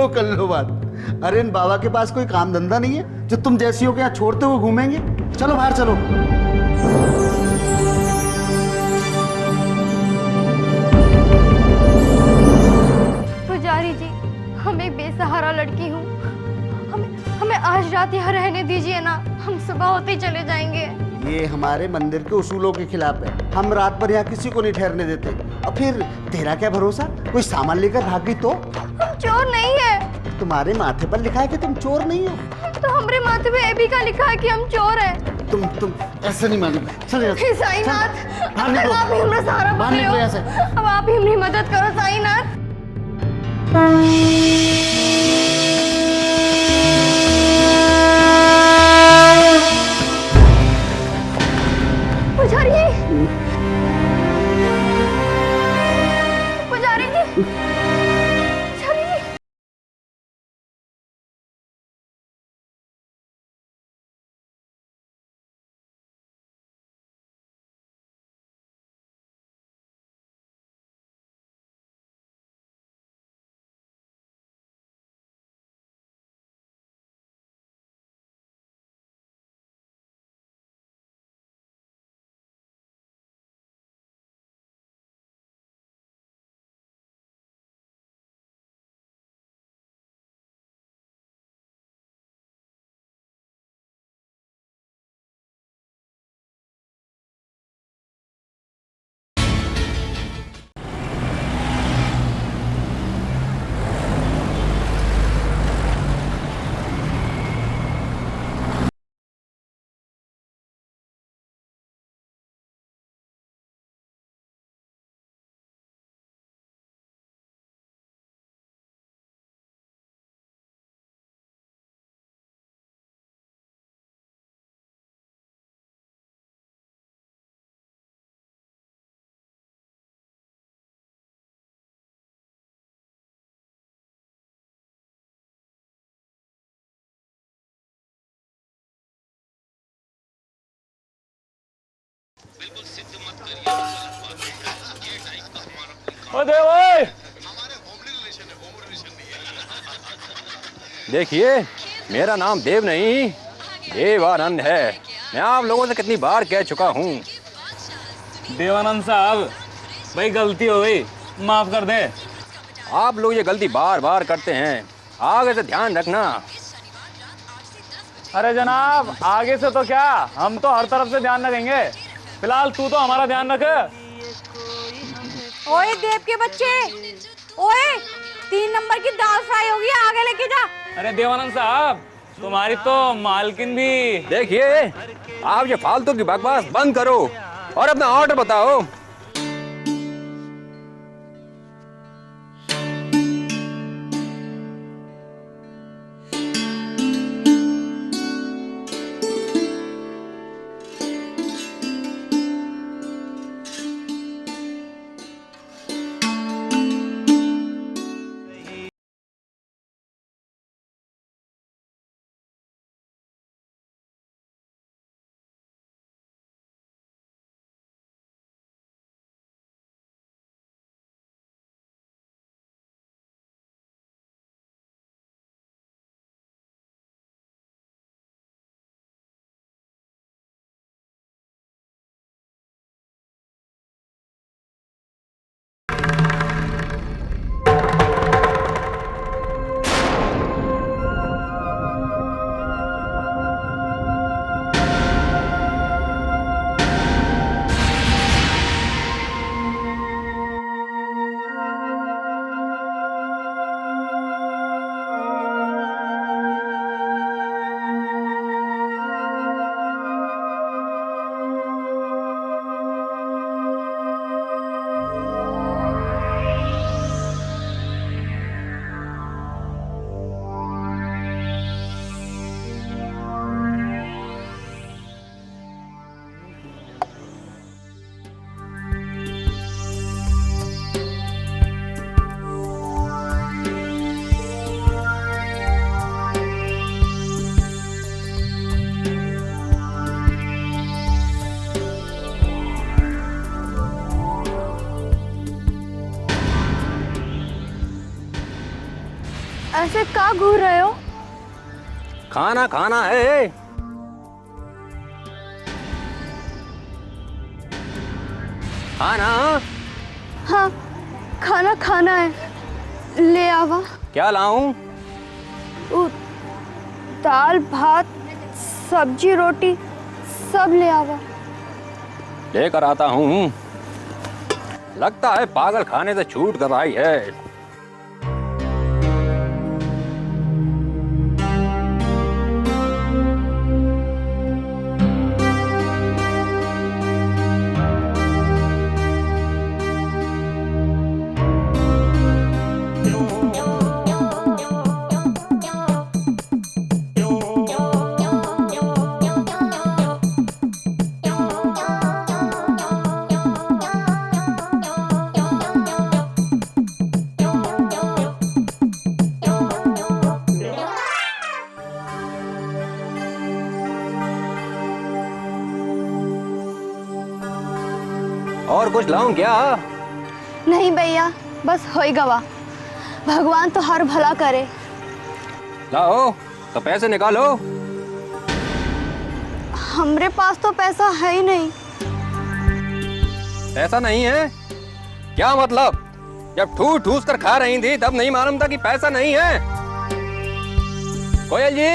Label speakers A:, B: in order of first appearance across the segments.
A: कर लो बात। अरे इन बाबा के पास कोई काम धंधा नहीं है जो तुम जैसियों के यहाँ छोड़ते हुए घूमेंगे। चलो बाहर चलो।
B: पुजारी जी, हम एक बेसहारा लड़की हूँ, हमें हमें आज रात यहाँ रहने दीजिए ना, हम सुबह होते ही चले जाएंगे।
A: ये हमारे मंदिर के उसूलों के खिलाफ है, हम रात भर यहाँ किसी को नहीं ठहरने देते। और फिर तेरा क्या भरोसा, कोई सामान लेकर भाग गई तो?
B: हम चोर नहीं है।
A: तुम्हारे माथे पर लिखा है कि तुम चोर नहीं हो।
B: तो हमारे माथे पे भी का लिखा है कि हम चोर हैं।
A: तुम ऐसे नहीं मालूम। चल
B: साईनाथ,
A: बाहर निकलो,
B: आप ही हमारा सहारा
A: बाहर
B: बने हो।
A: निकलो ऐसे।
B: अब आप ही हमारी मदद करो साईनाथ। पुजारी जी, पुजारी जी, पुजारी जी।
C: ओ देव ओए! देखिए, मेरा नाम देव नहीं देवानंद है। मैं आप लोगों से कितनी बार कह चुका हूँ।
D: देवानंद साहब, भाई गलती हो गई, माफ कर दे।
C: आप लोग ये गलती बार बार करते हैं, आगे से ध्यान रखना।
D: अरे जनाब, आगे से तो क्या, हम तो हर तरफ से ध्यान रखेंगे। फिलहाल तू तो हमारा ध्यान रख।
E: ओए देव के बच्चे, ओए 3 नंबर की दाल फ्राई होगी, आगे लेके जा।
D: अरे देवानंद साहब, तुम्हारी तो मालकिन भी।
C: देखिए, आप ये फालतू की बकवास बंद करो और अपना ऑर्डर बताओ।
B: ऐसे का घूर रहे हो?
C: खाना खाना है। खाना?
B: हाँ, खाना खाना है। ले आवा।
C: क्या लाऊं?
B: दाल भात सब्जी रोटी सब ले आवा।
C: लेकर आता हूँ। लगता है पागल खाने से छूट कर आई है। और कुछ लाऊं क्या?
B: नहीं भैया, बस होई गवा। भगवान तो हर भला करे।
C: लाओ तो पैसे निकालो।
B: हमरे पास तो पैसा है ही नहीं।
C: पैसा नहीं है? क्या मतलब? जब ठूस ठूस कर खा रही थी तब नहीं मालूम था कि पैसा नहीं है? कोयल जी,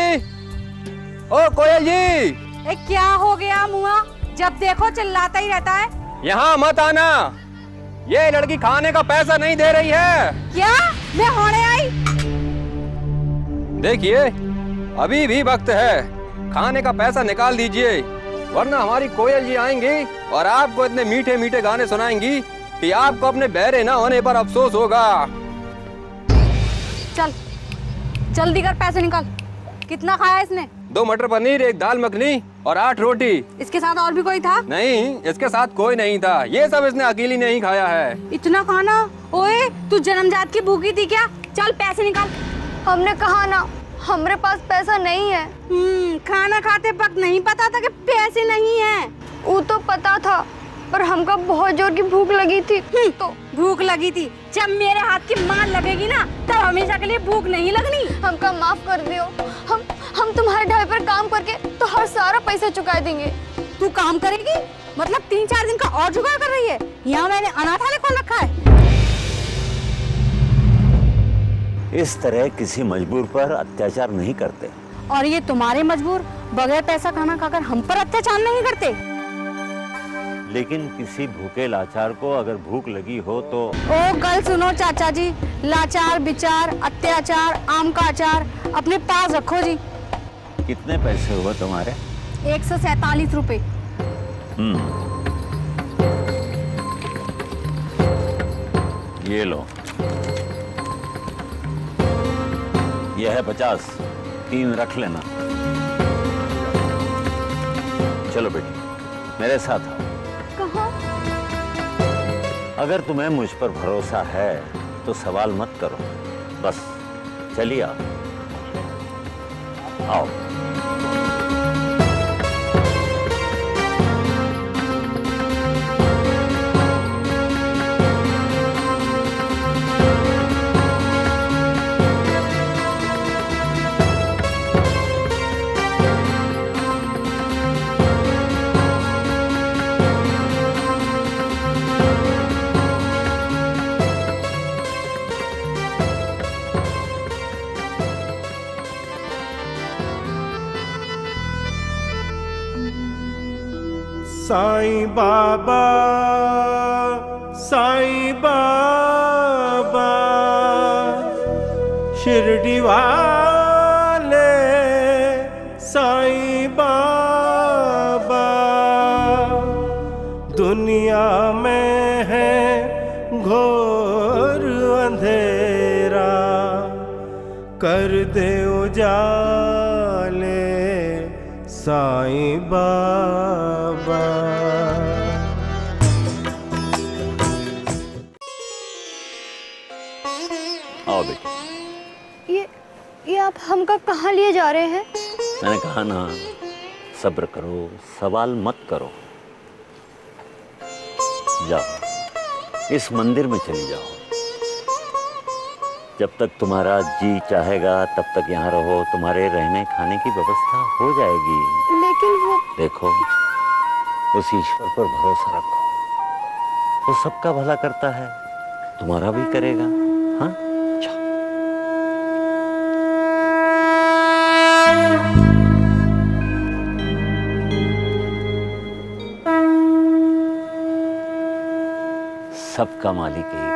C: ओ कोयल जी।
E: ए, क्या हो गया मुआ? जब देखो चिल्लाता ही रहता है।
C: यहाँ मत आना। ये लड़की खाने का पैसा नहीं दे रही है।
E: क्या? मैं होने आई?
C: देखिए, अभी भी वक्त है। खाने का पैसा निकाल दीजिए, वरना हमारी कोयल जी आएंगी और आपको इतने मीठे मीठे गाने सुनाएंगी कि आपको अपने बहरे ना होने पर अफसोस होगा।
E: चल जल्दी कर, पैसे निकाल। कितना खाया इसने?
C: 2 मटर पनीर, 1 दाल मखनी और 8 रोटी।
E: इसके साथ और भी कोई था?
C: नहीं, इसके साथ कोई नहीं था। ये सब इसने अकेली नहीं खाया है।
E: इतना खाना? ओए, तू जन्मजात की भूखी थी क्या? चल पैसे निकाल।
B: हमने कहा ना, हमरे पास पैसा नहीं है।
E: खाना खाते वक्त नहीं पता था कि पैसे नहीं है?
B: वो तो पता था, पर हमको बहुत जोर की भूख लगी थी।
E: तो भूख लगी थी? जब मेरे हाथ की मार लगेगी ना, तब हमेशा के लिए भूख नहीं लगनी।
B: हमका माफ कर दियो। हम तुम्हारे ढाई पर काम करके तो हर सारा पैसा चुका देंगे।
E: तू काम करेगी? मतलब 3-4 दिन का और जुगाड़ कर रही है? यहाँ मैंने अनाथालय खोल रखा है।
F: इस तरह किसी मजबूर पर अत्याचार नहीं करते।
E: और ये तुम्हारे मजबूर बगैर पैसा खाना खाकर हम पर अत्याचार नहीं करते।
F: लेकिन किसी भूखे लाचार को अगर भूख लगी हो तो।
E: ओ गल सुनो चाचा जी, लाचार विचार अत्याचार आम का अचार अपने पास रखो जी।
F: कितने पैसे हुए तुम्हारे?
E: 147 रुपए।
F: ये लो। यह है 50, 3 रख लेना। चलो बेटी, मेरे साथ आओ।
B: कहाँ?
F: अगर तुम्हें मुझ पर भरोसा है तो सवाल मत करो, बस चलिए आओ।
G: साईं बाबा, साईं बाबा, शिरडी वाले साईं बाबा, दुनिया में है घोर अंधेरा, कर दे उजाले साईं बाबा।
F: आओ बेटी।
B: ये आप हमका कहाँ लिए जा रहे हैं?
F: मैंने कहा ना, सब्र करो, सवाल मत करो। जाओ, इस मंदिर में चली जाओ। जब तक तुम्हारा जी चाहेगा तब तक यहाँ रहो, तुम्हारे रहने खाने की व्यवस्था हो जाएगी।
B: लेकिन वो
F: देखो, उस ईश्वर पर भरोसा रखो, वो सबका भला करता है, तुम्हारा भी करेगा। हाँ, सबका मालिक एक।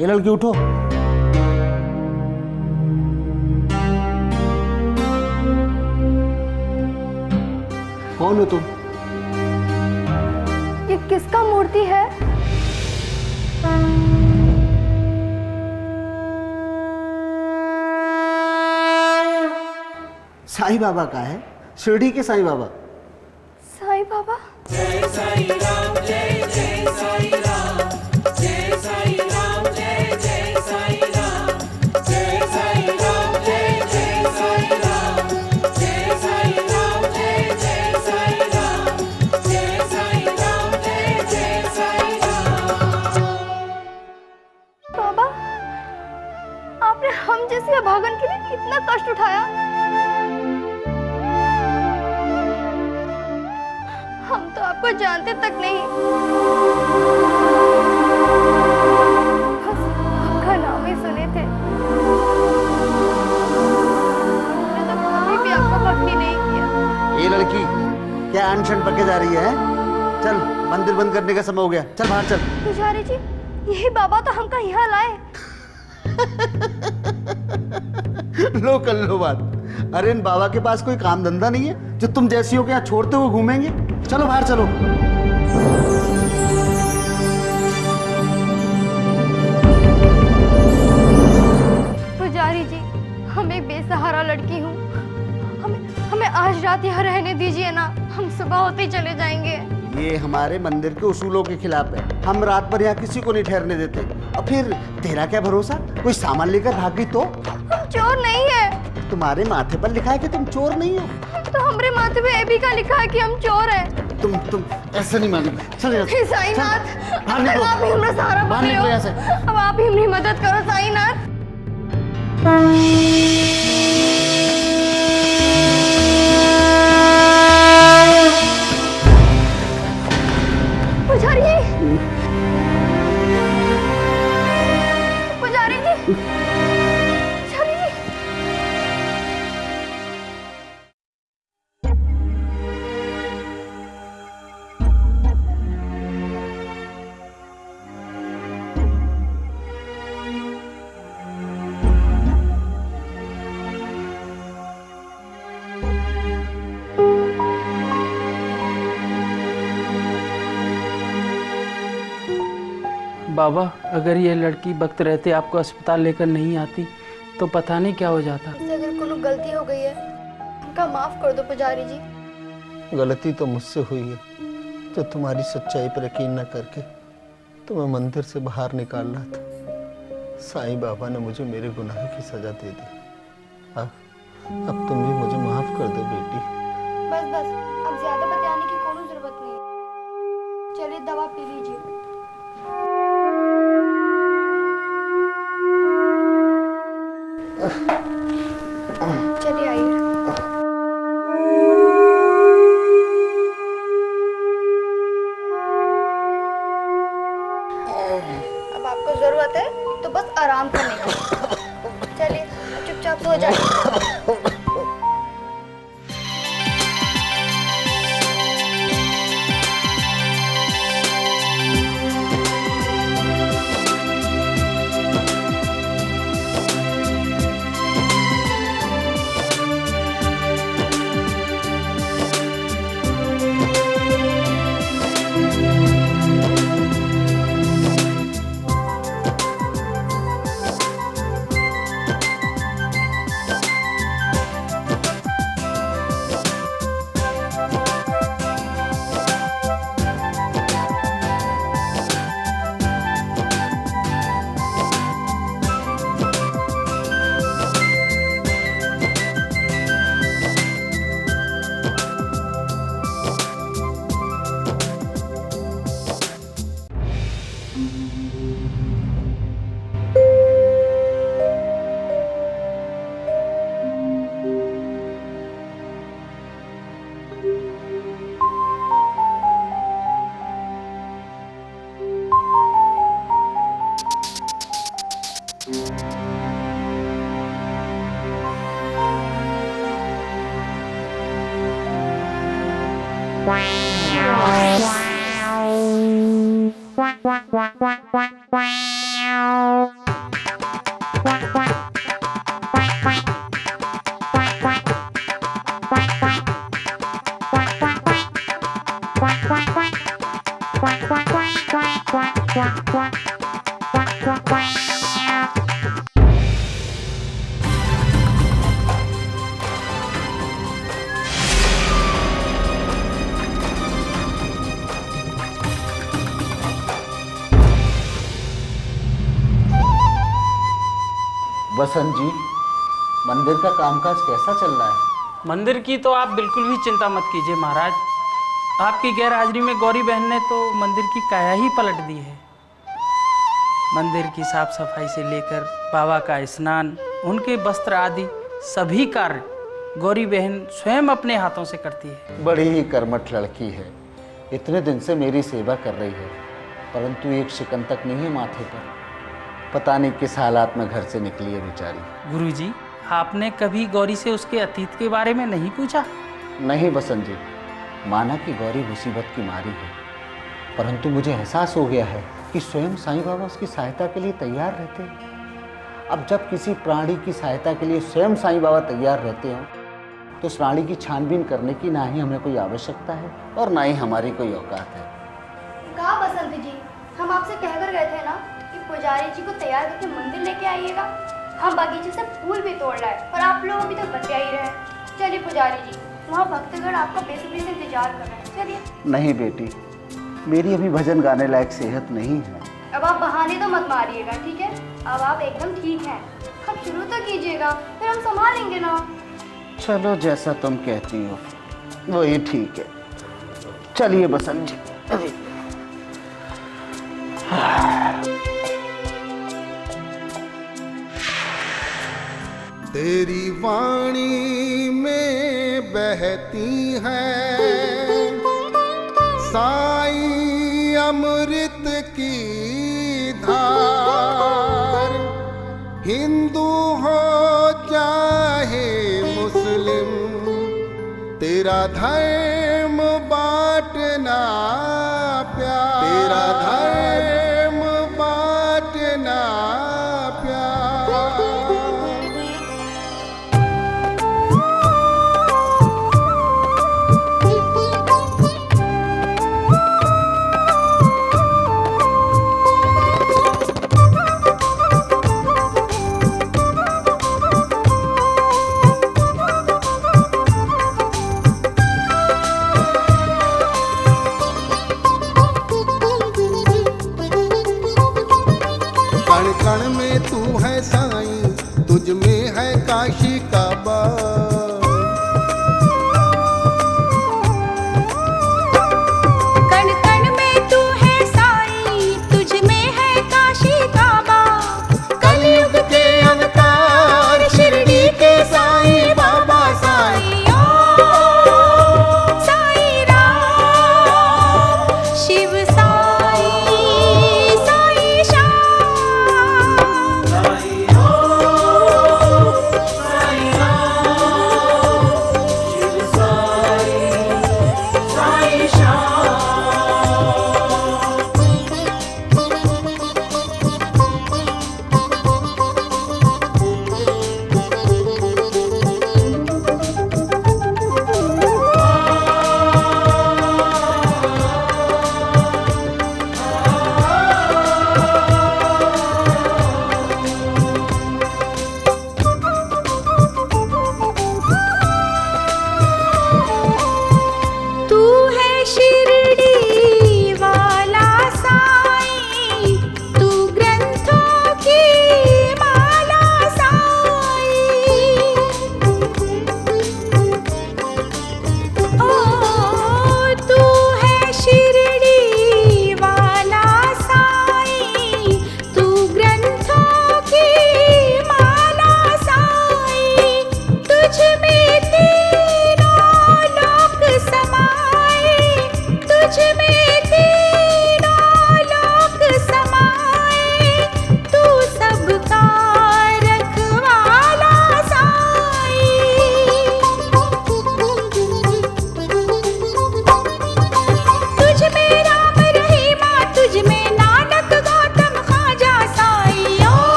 A: ये लड़की उठो। कौन हो तुम?
B: ये किसका मूर्ति है?
A: साईं बाबा का है, शिरडी के साईं बाबा।
B: साईं बाबा? बाबा, आपने हम जैसे अभागन के लिए इतना कष्ट उठाया। हम तो आपको जानते तक नहीं, बस आपका नाम ही सुने थे। हमने तो कभी भी आपका भक्ति नहीं किया।
A: ये लड़की क्या अनशन पके जा रही है? चल, मंदिर बंद करने का समय हो गया, चल बाहर चल।
B: पुजारी जी, यही बाबा तो हमका यहाँ लाए।
A: लो कर लो बात। अरे इन बाबा के पास कोई काम धंधा नहीं है जो तुम जैसियों के यहाँ छोड़ते हुए घूमेंगे? चलो बाहर चलो।
B: पुजारी जी, हम एक बेसहारा लड़की हूँ, हमें आज रात यहाँ रहने दीजिए ना, हम सुबह होते ही चले जाएंगे।
A: ये हमारे मंदिर के उसूलों के खिलाफ है, हम रात भर यहाँ किसी को नहीं ठहरने देते। और फिर तेरा क्या भरोसा, कोई सामान लेकर भाग गई तो?
B: हम चोर नहीं है।
A: तुम्हारे माथे पर लिखा है कि तुम चोर नहीं हो।
B: तो हमारे माथे पे भी का लिखा है कि हम चोर हैं।
A: तुम ऐसे नहीं मानोगे। चल यहाँ से।
B: साईनाथ,
A: बाहर निकलो।
B: आप ही हमारा सहारा
A: बाहर
B: बने हो।
A: निकलो यहाँ से।
B: अब आप ही हमारी मदद करो साईनाथ। पुजारी जी, पुजारी जी, पुजारी जी।
H: बाबा, अगर ये लड़की वक्त रहते आपको अस्पताल लेकर नहीं आती तो पता नहीं क्या हो जाता।
B: इससे अगर कोनो गलती हो गई है, हमका माफ कर दो पुजारी जी।
A: गलती तो मुझसे हुई है, जो तुम्हारी सच्चाई पर यकीन न करके तुम्हें मंदिर से बाहर निकाल रहा था। साईं बाबा ने मुझे मेरे गुनाह की सजा दे दी। अब तुम भी मुझे माफ कर दो बेटी।
B: बस बस, अब ज्यादा बताने की कोनो जरूरत नहीं। चलिए दवा पी लीजिए। चलिए आइए। अब आपको जरूरत है तो बस आराम करने की। चलिए।
A: बसंत जी, मंदिर का कामकाज कैसा चल रहा है?
H: मंदिर की तो आप बिल्कुल भी चिंता मत कीजिए महाराज। आपकी गैर हाजिरी में गौरी बहन ने तो मंदिर की काया ही पलट दी है। मंदिर की साफ सफाई से लेकर बाबा का स्नान, उनके वस्त्र आदि सभी कार्य गौरी बहन स्वयं अपने हाथों से करती है।
A: बड़ी ही कर्मठ लड़की है, इतने दिन से मेरी सेवा कर रही है, परंतु एक शिकन तक नहीं है माथे पर। पता नहीं किस हालात में घर से निकली है बेचारी।
H: गुरुजी, आपने कभी गौरी से उसके अतीत के बारे में नहीं पूछा?
A: नहीं बसंत जी, माना कि गौरी मुसीबत की मारी है, परंतु मुझे एहसास हो गया है कि स्वयं साईं बाबा उसकी सहायता के लिए तैयार रहते हैं। अब जब किसी प्राणी की सहायता के लिए स्वयं साईं बाबा तैयार रहते हो, तो उस प्राणी की छानबीन करने की ना ही हमें कोई आवश्यकता है और ना ही हमारी कोई औकात है।
B: कहा बसंत जी, हम आपसे कहकर गए थे ना कि पुजारी जी को तैयार करके मंदिर लेके आइएगा। हम बगीचे से फूल भी तोड़ लाए, पर आप लोग अभी तक बचे ही रहे। चलिए पुजारी जी, वहाँ भक्तगण आपका बेसब्री से इंतजार कर रहे हैं। चलिए।
A: नहीं बेटी, मेरी अभी भजन गाने लायक सेहत नहीं है।
B: अब आप बहाने तो मत मारिएगा, ठीक है? अब आप एकदम ठीक हैं। अब शुरू तो कीजिएगा, फिर हम संभाल लेंगे ना।
A: चलो जैसा तुम कहती हो वही ठीक है। चलिए बसंत जी। अरे
G: तेरी वाणी में बहती है साईं अमृत की धार। हिंदू हो चाहे मुस्लिम, तेरा धर्म बांटना प्यार। तेरा धर्म बांटना प्यार।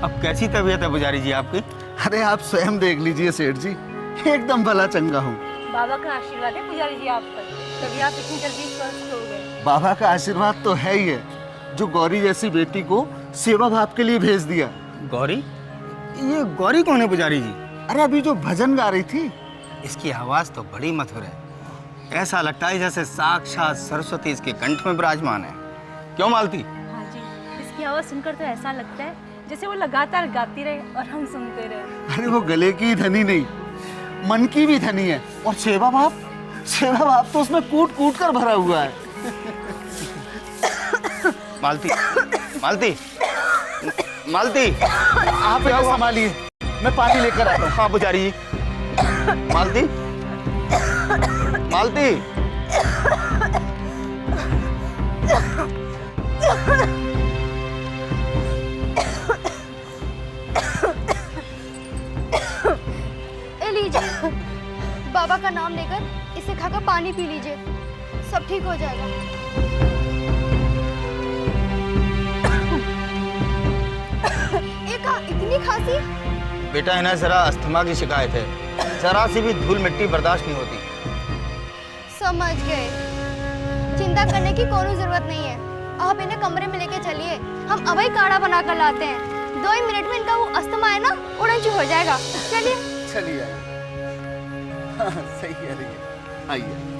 I: अब कैसी तबीयत है पुजारी जी आपकी?
A: अरे आप स्वयं देख लीजिए सेठ जी, एकदम भला चंगा हूँ।
E: बाबा का आशीर्वाद है पुजारी जी आप पर, तभी आप इतनी जल्दी स्वस्थ हो गए।
A: बाबा का आशीर्वाद तो है ही है, जो गौरी जैसी बेटी को सेवा भाव के लिए भेज दिया।
I: गौरी? ये गौरी कौन है पुजारी जी?
A: अरे अभी जो भजन गा रही थी।
I: इसकी आवाज तो बड़ी मधुर है, ऐसा लगता है जैसे साक्षात सरस्वती इसके कंठ में विराजमान है। क्यों मालती?
E: हाँ जी, इसकी आवाज सुनकर तो ऐसा लगता है जैसे वो लगातार गाती रहे और हम सुनते रहे।
A: अरे वो गले की धनी नहीं, मन की भी धनी है। और सेवा भाव तो उसमें कूट कूट कर भरा हुआ है।
I: मालती, मालती, मालती,
A: आप इसे संभालिए, मैं पानी लेकर आता हूँ।
I: हाँ पुजारी जी। मालती, मालती,
B: ए लीजिए, बाबा का नाम लेकर इसे खाकर पानी पी लीजिए, सब ठीक हो जाएगा। इतनी खांसी?
I: बेटा इन्हें जरा अस्थमा की शिकायत है, जरा सी भी धूल मिट्टी बर्दाश्त नहीं होती।
B: समझ गए, चिंता करने की कोई जरूरत नहीं है। आप इन्हें कमरे में लेके चलिए, हम अभी काढ़ा बना कर लाते हैं। 2 ही मिनट में इनका वो अस्थमा है ना, उड़न हो जाएगा। चलिए
A: चलिए हाँ, सही कह रही है, आइए।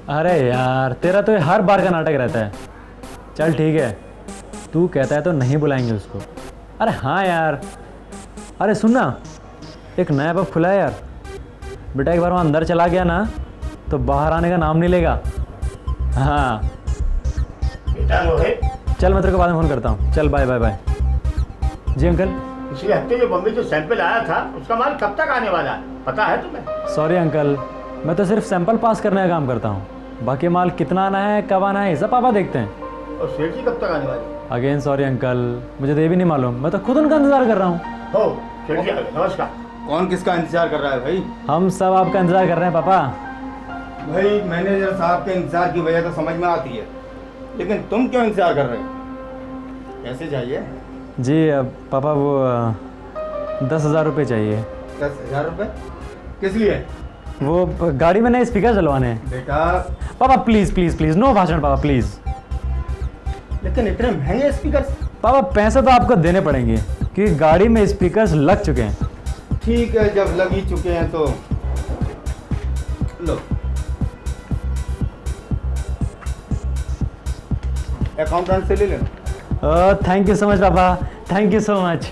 J: अरे यार तेरा तो ये हर बार का नाटक रहता है। चल ठीक है, तू कहता है तो नहीं बुलाएंगे उसको। अरे हाँ यार, अरे सुन ना, एक नया पब खुला है यार। बेटा एक बार वहाँ अंदर चला गया ना तो बाहर आने का नाम नहीं लेगा। हाँ चल, मैं तेरे को बाद में फ़ोन करता हूँ। चल बाय बाय बाय। जी अंकल।
K: पिछले हफ्ते जो बम्बई जो सैंपल आया था उसका माल कब तक आने वाला है, पता है तुम्हें?
J: सॉरी अंकल, मैं तो सिर्फ सैंपल पास करने का काम करता हूँ। बाकी माल कितना आना है, कब आना है, सब पापा देखते हैं।
K: और सेठ जी कब तक आने वाले?
J: अगेन सॉरी अंकल, मुझे तो ये भी नहीं मालूम। मैं तो खुद उनका इंतजार कर रहा हूँ।
K: हो सेठ जी नमस्कार।
I: कौन किसका इंतजार कर रहा है भाई?
J: हम सब आपका इंतजार कर रहे हैं पापा।
I: भाई मैनेजर साहब के इंतजार की वजह तो समझ में आती है, लेकिन तुम क्यों इंतजार कर रहे हो? कैसे चाहिए?
J: जी पापा वो 10,000 रुपये चाहिए।
I: 10,000 रुपये? किस लिए?
J: वो गाड़ी में नए स्पीकर चलवाने हैं।
I: बेटा
J: पापा प्लीज़ प्लीज़ प्लीज़, नो भाषण पापा प्लीज़।
I: लेकिन इतने महंगे स्पीकर?
J: पापा पैसे तो आपको देने पड़ेंगे क्योंकि गाड़ी में स्पीकर्स लग चुके हैं।
I: ठीक है, जब लग ही चुके हैं तो लो अकाउंटेंट से ले लेना।
J: थैंक यू सो मच पापा, thank you so much.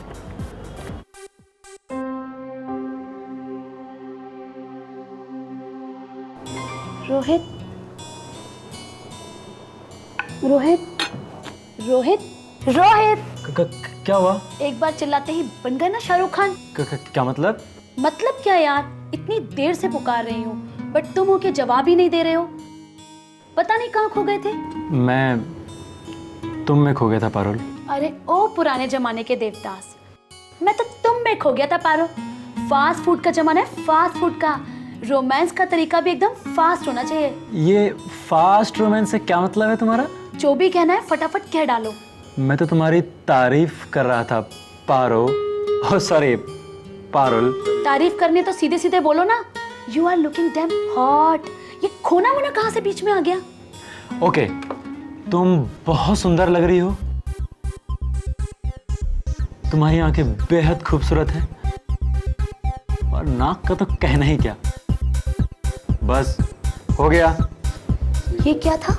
B: Rohit, Rohit, Rohit, Rohit.
J: क्या हुआ?
B: एक बार चिल्लाते ही बन गए ना शाहरुख खान।
J: क्या मतलब?
B: मतलब क्या यार, इतनी देर से पुकार रही हूँ बट तुम हो के जवाब ही नहीं दे रहे हो। पता नहीं कहाँ खो गए थे।
J: मैं तुम में खो गया था पारुल।
B: अरे ओ पुराने जमाने के देवदास, मैं तो तुम में खो गया था पारो। फास्ट फूड का जमाना है, फास्ट फूड का। रोमांस का तरीका भी एकदम फास्ट होना चाहिए।
J: ये फास्ट रोमांस से क्या मतलब है तुम्हारा?
B: जो भी कहना है फटाफट कह डालो।
J: मैं तो तुम्हारी तारीफ कर रहा था पारो। Oh sorry Parul.
B: तारीफ करने तो सीधे सीधे बोलो ना। You are looking damn hot. ये खोना वोना कहाँ से बीच में आ गया?
J: ओके, तुम बहुत सुंदर लग रही हो। तुम्हारी आंखें बेहद खूबसूरत हैं और नाक का तो कहना ही क्या। बस हो गया।
B: ये क्या था?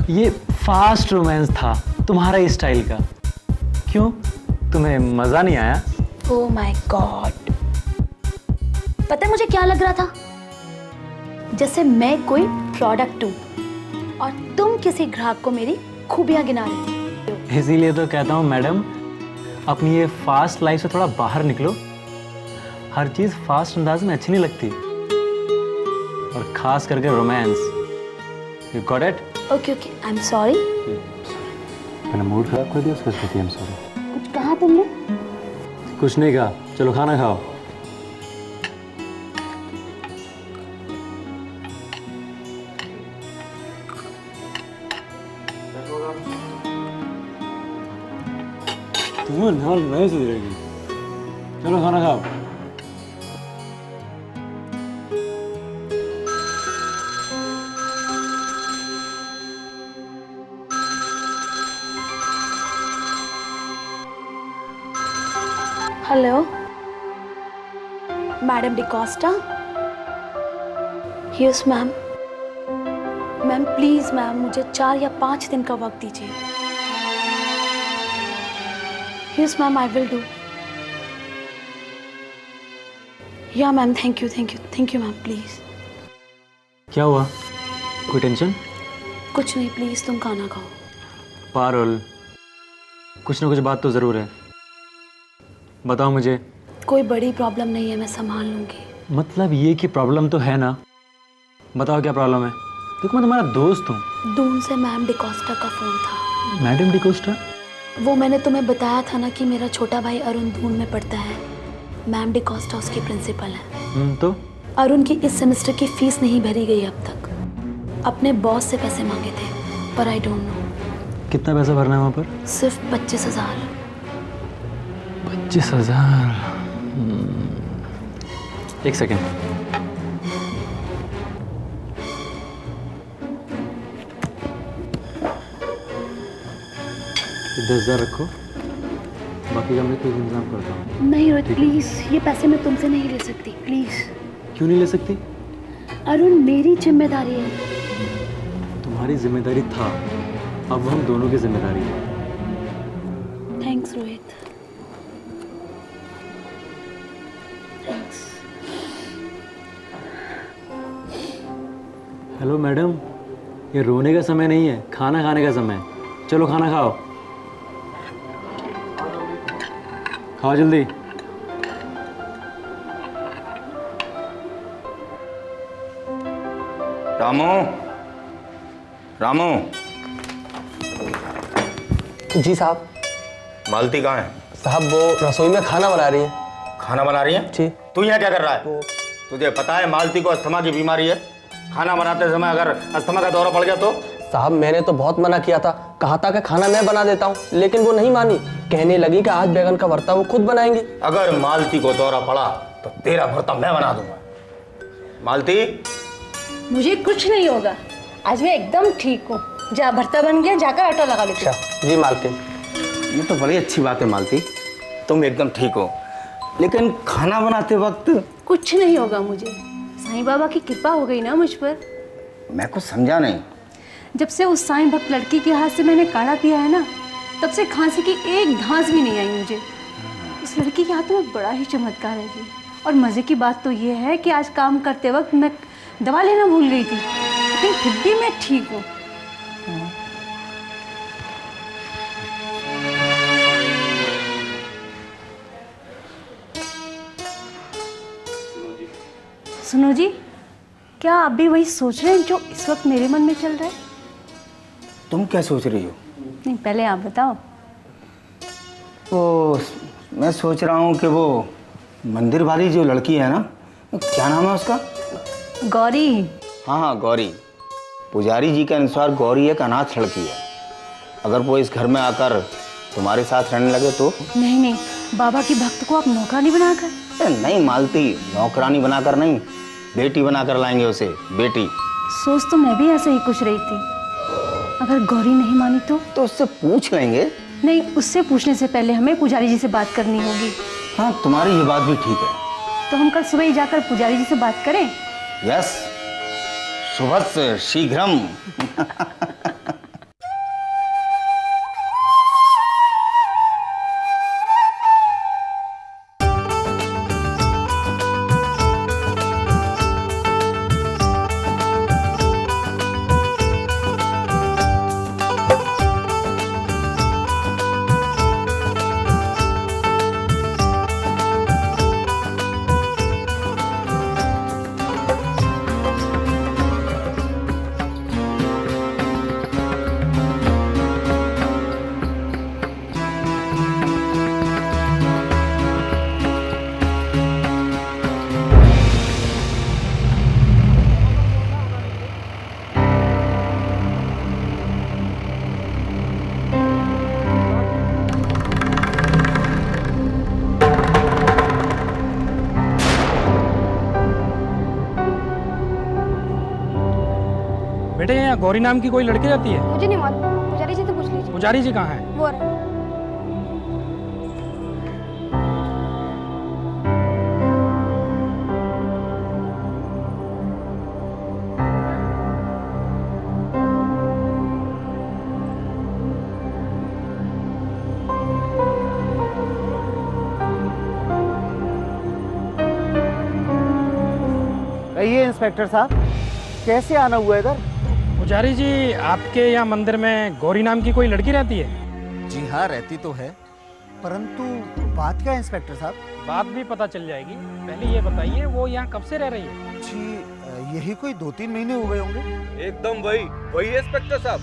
J: ये फास्ट रोमांस था तुम्हारा स्टाइल का। क्यों, तुम्हें मजा नहीं आया?
B: ओह माय गॉड, पता है मुझे क्या लग रहा था? जैसे मैं कोई प्रोडक्ट हूँ और तुम किसी ग्राहक को मेरी खूबियां गिना रहे हो।
J: इसीलिए तो कहता हूँ मैडम, अपनी ये फास्ट लाइफ से थोड़ा बाहर निकलो। हर चीज फास्ट अंदाज में अच्छी नहीं लगती, और खास करके romance. You got it?
B: Okay okay, I am sorry.
J: मैंने मूड खराब कर दिया उसके प्रति। I am sorry.
B: कुछ कहा तुमने?
J: कुछ नहीं कहा, चलो खाना खाओ। तुम्हें नहीं सुधरेगी। चलो खाना खाओ।
B: Hello madam D'Costa. Yes ma'am. Ma'am please ma'am, मुझे 4 या 5 दिन का वक्त दीजिए। Yes ma'am, I will do. Yeah ma'am, thank you ma'am, please.
J: क्या हुआ, कोई टेंशन?
B: कुछ नहीं, प्लीज तुम खाना खाओ।
J: पारुल, कुछ ना कुछ बात तो जरूर है, बताओ मुझे।
B: कोई बड़ी प्रॉब्लम नहीं है, मैं संभाल लूंगी।
J: मतलब ये कि प्रॉब्लम तो है ना, बताओ क्या प्रॉब्लम है। देखो मैं तुम्हारा दोस्त हूँ।
B: दून से मैम डिकोस्टा का फोन था।
J: मैडम डिकोस्टा?
B: वो मैंने तुम्हें बताया था ना कि मेरा छोटा भाई अरुण दून में पढ़ता है। मैम डिकोस्टा उसकी प्रिंसिपल है।
J: तो
B: अरुण की इस सेमेस्टर की फीस नहीं भरी गई अब तक। अपने बॉस से पैसे मांगे थे, पर आई डोंट नो।
J: कितना पैसा भरना है वहाँ पर?
B: सिर्फ 25,000।
J: 25,000? एक सेकेंड। ये 10,000 रखो, बाकी का मैं कोई इंतजाम करता हूँ।
B: नहीं रोहित प्लीज, ये पैसे मैं तुमसे नहीं ले सकती, प्लीज।
J: क्यों नहीं ले सकती?
B: अरुण मेरी जिम्मेदारी है।
J: तुम्हारी जिम्मेदारी था, अब हम दोनों की जिम्मेदारी है।
B: Thanks Rohit, thanks.
J: Hello madam, ये रोने का समय नहीं है, खाना खाने का समय है। चलो खाना खाओ, खाओ जल्दी।
I: रामू, रामू।
A: जी साहब।
I: मालती कहाँ है?
A: साहब वो रसोई में खाना बना रही है।
I: खाना बना रही है?
A: जी।
I: तू यहाँ क्या कर रहा है? तुझे पता है मालती को अस्थमा की बीमारी है? खाना बनाते समय अगर अस्थमा का दौरा पड़ गया तो?
A: साहब मैंने तो बहुत मना किया था, कहा था कि खाना मैं बना देता हूँ, लेकिन वो नहीं मानी। कहने लगी कि आज बैगन का भरता वो खुद बनाएंगी।
I: अगर मालती को दौरा पड़ा तो तेरा भरता मैं बना दूंगा। मालती,
E: मुझे कुछ नहीं होगा, आज मैं एकदम ठीक हूँ। जा भरता बन गया, जाकर आटा लगा लेते।
A: अच्छा जी मालकिन।
I: ये तो बड़ी अच्छी बात है मालती, तुम एकदम ठीक हो, लेकिन खाना बनाते वक्त
E: कुछ नहीं होगा मुझे। साईं बाबा की कृपा हो गई ना मुझ पर।
I: मैं कुछ समझा नहीं।
E: जब से उस साईं भक्त लड़की के हाथ से मैंने काढ़ा पिया है ना, तब से खांसी की एक धांस भी नहीं आई मुझे। उस लड़की के हाथों में बड़ा ही चमत्कार है जी। और मज़े की बात तो ये है कि आज काम करते वक्त मैं दवा लेना भूल गई थी, लेकिन फिर भी मैं ठीक हूँ। सुनो जी, क्या आप भी वही सोच रहे हैं जो इस वक्त मेरे मन में चल रहा है?
I: तुम क्या सोच रही हो?
E: नहीं, पहले आप बताओ।
I: वो मैं सोच रहा हूँ कि वो मंदिर वाली जो लड़की है ना, क्या नाम है उसका?
E: गौरी।
I: हाँ गौरी। पुजारी जी के अनुसार गौरी एक अनाथ लड़की है। अगर वो इस घर में आकर तुम्हारे साथ रहने लगे तो?
E: नहीं, बाबा की भक्त को आप नौकरानी बनाकर?
I: नहीं मालती, नौकरानी बनाकर नहीं, बेटी बनाकर लाएंगे उसे, बेटी।
E: सोच तो मैं भी ऐसे ही कुछ रही थी। अगर गौरी नहीं मानी तो?
I: उससे पूछ लेंगे
E: नहीं, उससे पूछने से पहले हमें पुजारी जी से बात करनी होगी।
I: हाँ, तुम्हारी ये बात भी ठीक है।
E: तो हम कल सुबह ही जाकर पुजारी जी से बात करें?
I: यस, शुभस्य शीघ्रम।
H: बेटे, यहाँ गौरी नाम की कोई लड़की जाती है?
B: मुझे नहीं मालूम, पुजारी जी से पूछ लीजिए।
H: पुजारी जी कहाँ है?
B: वो रहे।
K: कहिए इंस्पेक्टर साहब, कैसे आना हुआ इधर?
H: पुजारी जी, आपके यहाँ मंदिर में गौरी नाम की कोई लड़की रहती है?
K: जी हाँ, रहती तो है, परंतु बात क्या है इंस्पेक्टर साहब?
H: बात भी पता चल जाएगी। पहले ये बताइए, वो यहाँ कब से रह रही है?
K: जी यही कोई 2-3 महीने हो गए होंगे।
C: एकदम वही इंस्पेक्टर साहब।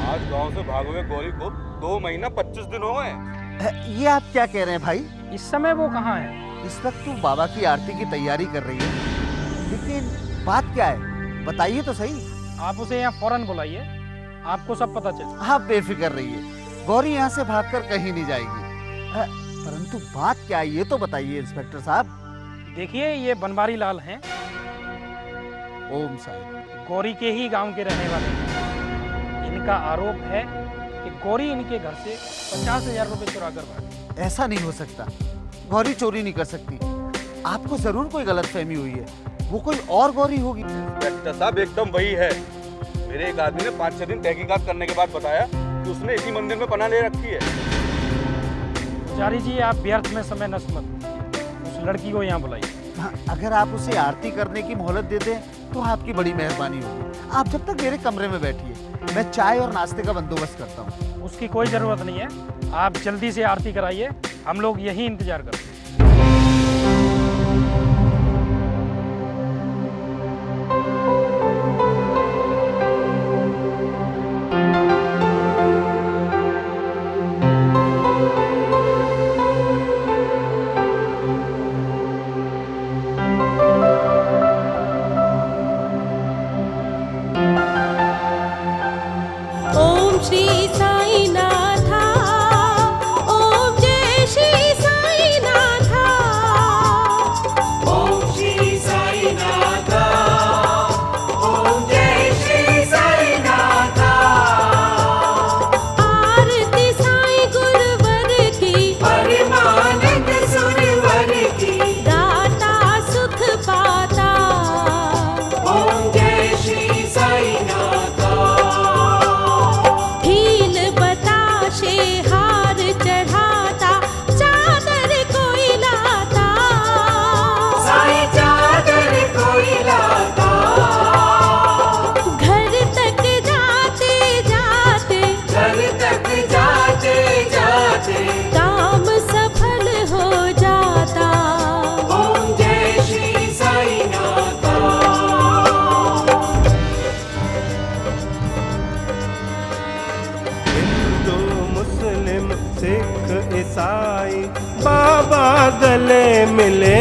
C: आज गांव से भागे हुए गौरी को 2 महीना 25 दिन हो गए।
K: ये आप क्या कह रहे हैं भाई?
H: इस समय वो कहाँ है?
K: इस वक्त तो बाबा की आरती की तैयारी कर रही है, लेकिन बात क्या है बताइए तो सही।
H: आप उसे यहाँ फौरन बुलाइए, आपको सब पता चले।
K: आप बेफिक्र रहिए, गौरी यहाँ से भागकर कहीं नहीं जाएगी। परंतु बात क्या है ये तो बताइए इंस्पेक्टर साहब।
H: देखिए, ये बनवारी लाल हैं,
K: ओम साईं,
H: गौरी के ही गांव के रहने वाले हैं। इनका आरोप है कि गौरी इनके घर से 50,000 रुपए चुरा कर भागी।
K: ऐसा नहीं हो सकता, गौरी चोरी नहीं कर सकती। आपको जरूर कोई गलतफहमी हुई है, वो कोई और गौरी होगी।
C: इंस्पेक्टर साहब, एकदम वही है। मेरे एक आदमी ने 5-6 दिन तहकीकात करने के बाद बताया कि उसने इसी मंदिर में पनाह ले रखी है।
H: पुजारी जी, आप व्यर्थ में समय नष्ट मत कीजिए, उस लड़की को यहाँ बुलाइए।
K: हाँ, अगर आप उसे आरती करने की मोहलत दे दें तो आपकी बड़ी मेहरबानी होगी। आप जब तक मेरे कमरे में बैठिए, मैं चाय और नाश्ते का बंदोबस्त करता हूँ।
H: उसकी कोई जरूरत नहीं है, आप जल्दी से आरती कराइए, हम लोग यही इंतजार करते हैं।
L: ओम श्री साई नाथा, ओम जय श्री साई नाथा, ओम श्री साई नाथा, ओम जय श्री साई नाथा। आरती साई गुरुवर की, परमानंद सुरवर की, दाता सुख पाता, ओम जय श्री साई नाथा। ढील बताशे हार चढ़ाता, चादर कोई लाता, साईं चादर कोई लाता। घर तक जाते जाते, घर तक जाते जाते, काम सफल हो जाता, ओम जय श्री साई नाथा।
G: हिंदू मुस्लिम सिख ईसाई बाबा गले मिले।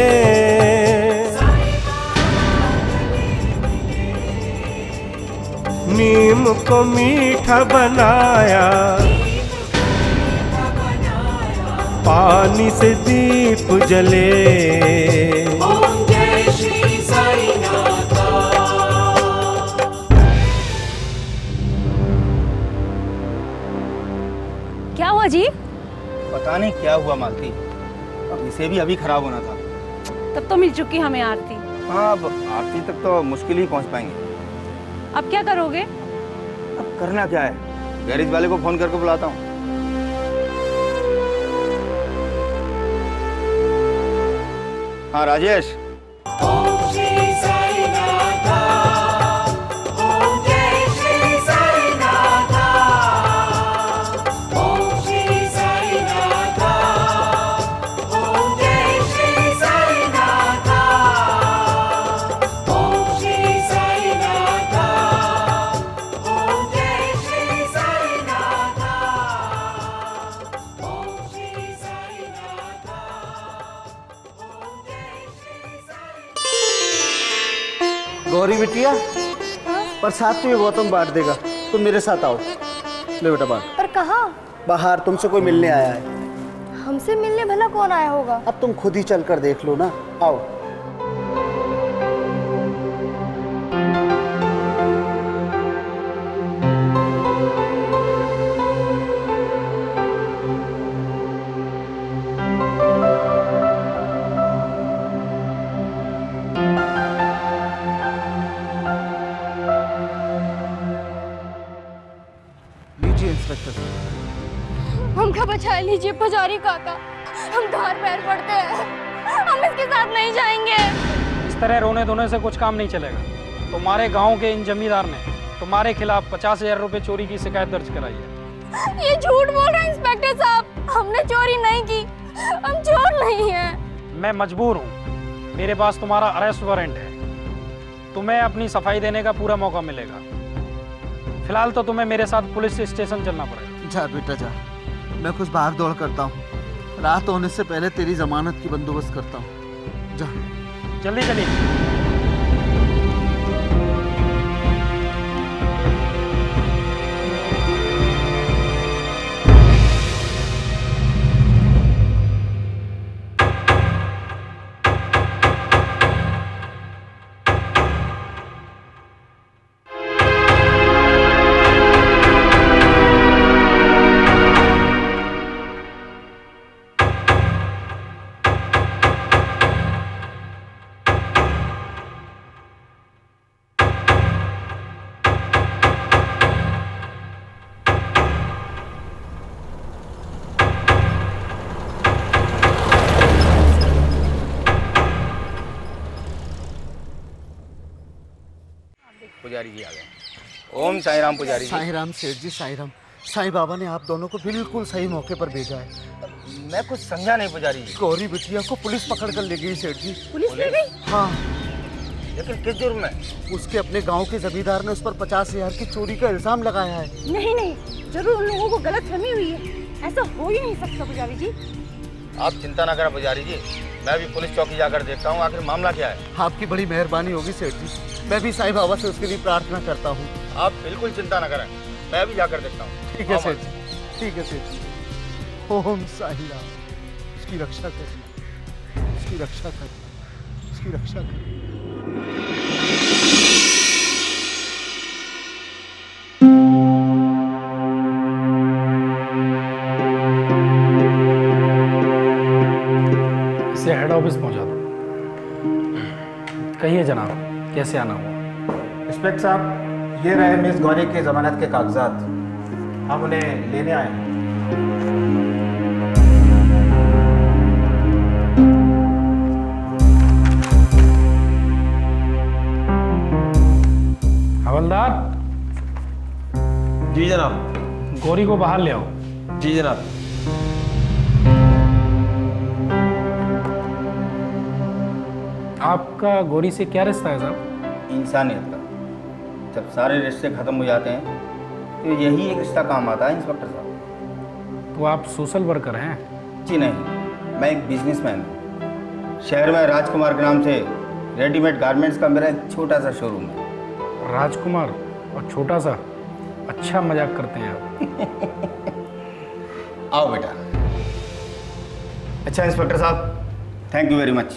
G: नीम को मीठा बनाया, पानी से दीप जले।
L: ओम जय श्री साई नाथा।
E: क्या हुआ जी?
I: पता नहीं क्या हुआ मालती, अब इसे भी अभी खराब होना था।
E: तब तो मिल चुकी हमें आरती।
I: हाँ, अब आरती तक तो मुश्किल ही पहुंच पाएंगे।
E: अब क्या करोगे?
I: अब करना क्या है, गैरेज वाले को फोन करके बुलाता हूँ। हाँ राजेश,
K: गौरी बिटिया, प्रसाद तुम्हें गौतम बांट देगा, तुम मेरे साथ आओ। ले बेटा बांट।
B: पर कहाँ?
K: बाहर तुमसे कोई मिलने आया है।
B: हमसे मिलने भला कौन आया होगा?
K: अब तुम खुद ही चल कर देख लो ना, आओ। लीजिए इंस्पेक्टर साहब।
B: हमका बचा लीजिए पुजारी काका, हम घर पैर पड़ते हैं, हम इसके साथ नहीं जाएंगे।
H: इस तरह रोने धोने से कुछ काम नहीं चलेगा। तुम्हारे गांव के इन जमींदार ने तुम्हारे खिलाफ 50,000 रुपए चोरी की शिकायत दर्ज कराई है।
B: ये झूठ बोल रहे हैं इंस्पेक्टर साहब, हमने चोरी नहीं की, हम चोर नहीं हैं।
H: मैं मजबूर हूँ, मेरे पास तुम्हारा अरेस्ट वारंट है, तुम्हें अपनी सफाई देने का पूरा मौका मिलेगा। फिलहाल तो तुम्हें मेरे साथ पुलिस स्टेशन चलना पड़ेगा।
K: जा बेटा जा, मैं कुछ बाहर दौड़ करता हूँ, रात होने से पहले तेरी जमानत की बंदोबस्त करता हूँ। जा
H: जल्दी चलिए।
I: पुजारी जी आ गए। ओम साई राम पुजारी जी।
K: साई राम सेठ जी, साई राम। साईं बाबा ने आप दोनों को बिल्कुल सही मौके पर भेजा है।
I: मैं कुछ समझा नहीं पुजारी जी।
K: गौरी बिटिया को पुलिस पकड़ कर ले गई सेठ जी।
B: पुलिस ले गई?
K: हाँ।
I: लेकिन किस जुर्म में?
K: उसके अपने गांव के जमींदार ने उस पर 50,000 की चोरी का इल्जाम लगाया है।
B: नहीं नहीं, जरूर उन लोगों को गलतफहमी हुई है, ऐसा हो ही नहीं सकता पुजारी जी।
I: आप चिंता ना करें पुजारी जी, मैं भी पुलिस चौकी जाकर देखता हूँ आखिर मामला क्या है।
K: आपकी बड़ी मेहरबानी होगी सेठ जी, मैं भी साईं बाबा से उसके लिए प्रार्थना करता हूँ।
I: आप बिल्कुल चिंता ना करें, मैं भी जाकर देखता हूँ।
K: ठीक है सेठ जी, ठीक है सेठ जी। ओम साई राम। उसकी रक्षा करना, उसकी रक्षा करना, उसकी रक्षा करना।
H: इसे हेड ऑफिस पहुंचा दो। कहिए जनाब, कैसे आना हुआ?
M: इंस्पेक्टर साहब, ये रहे मिस गौरी के जमानत के कागजात, हम उन्हें लेने आए हैं।
H: हवलदार।
C: जी जनाब।
H: गौरी को बाहर ले आओ।
C: जी जनाब।
H: आपका गौरी से क्या रिश्ता है साहब?
I: इंसानियत का। जब सारे रिश्ते खत्म हो जाते हैं तो यही एक रिश्ता काम आता है इंस्पेक्टर साहब।
H: तो आप सोशल वर्कर हैं?
I: जी नहीं, मैं एक बिजनेसमैन हूँ। शहर में राजकुमार के नाम से रेडीमेड गारमेंट्स का मेरा एक छोटा सा शोरूम है।
H: राजकुमार और छोटा सा, अच्छा मजाक करते हैं आप।
I: आओ बेटा। अच्छा इंस्पेक्टर साहब, thank you very much.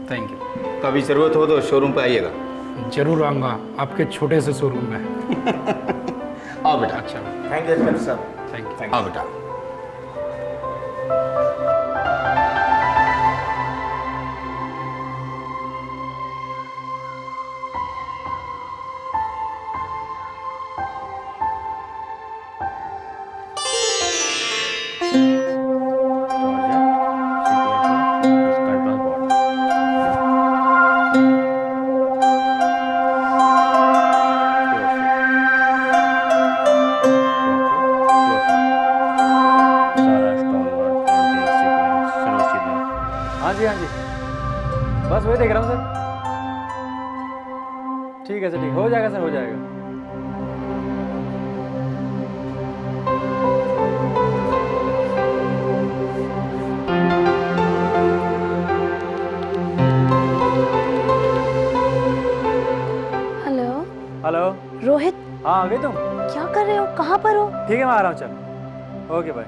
H: Thank you.
I: कभी ज़रूरत हो तो शोरूम पे आइएगा।
H: जरूर आऊँगा, आपके छोटे से शोरूम में।
I: आओ बेटा।
H: अच्छा,
M: थैंक यू इंस्पेक्टर साहब।
H: Thank you.
I: आओ बेटा।
J: बस वही देख रहा हूँ सर। ठीक है सर, ठीक हो जाएगा सर, हो जाएगा।
E: हेलो
J: हेलो
E: रोहित,
J: हाँ आ गए तुम?
E: क्या कर रहे हो? कहाँ पर हो?
J: ठीक है मैं आ रहा हूँ, चल ओके बाय।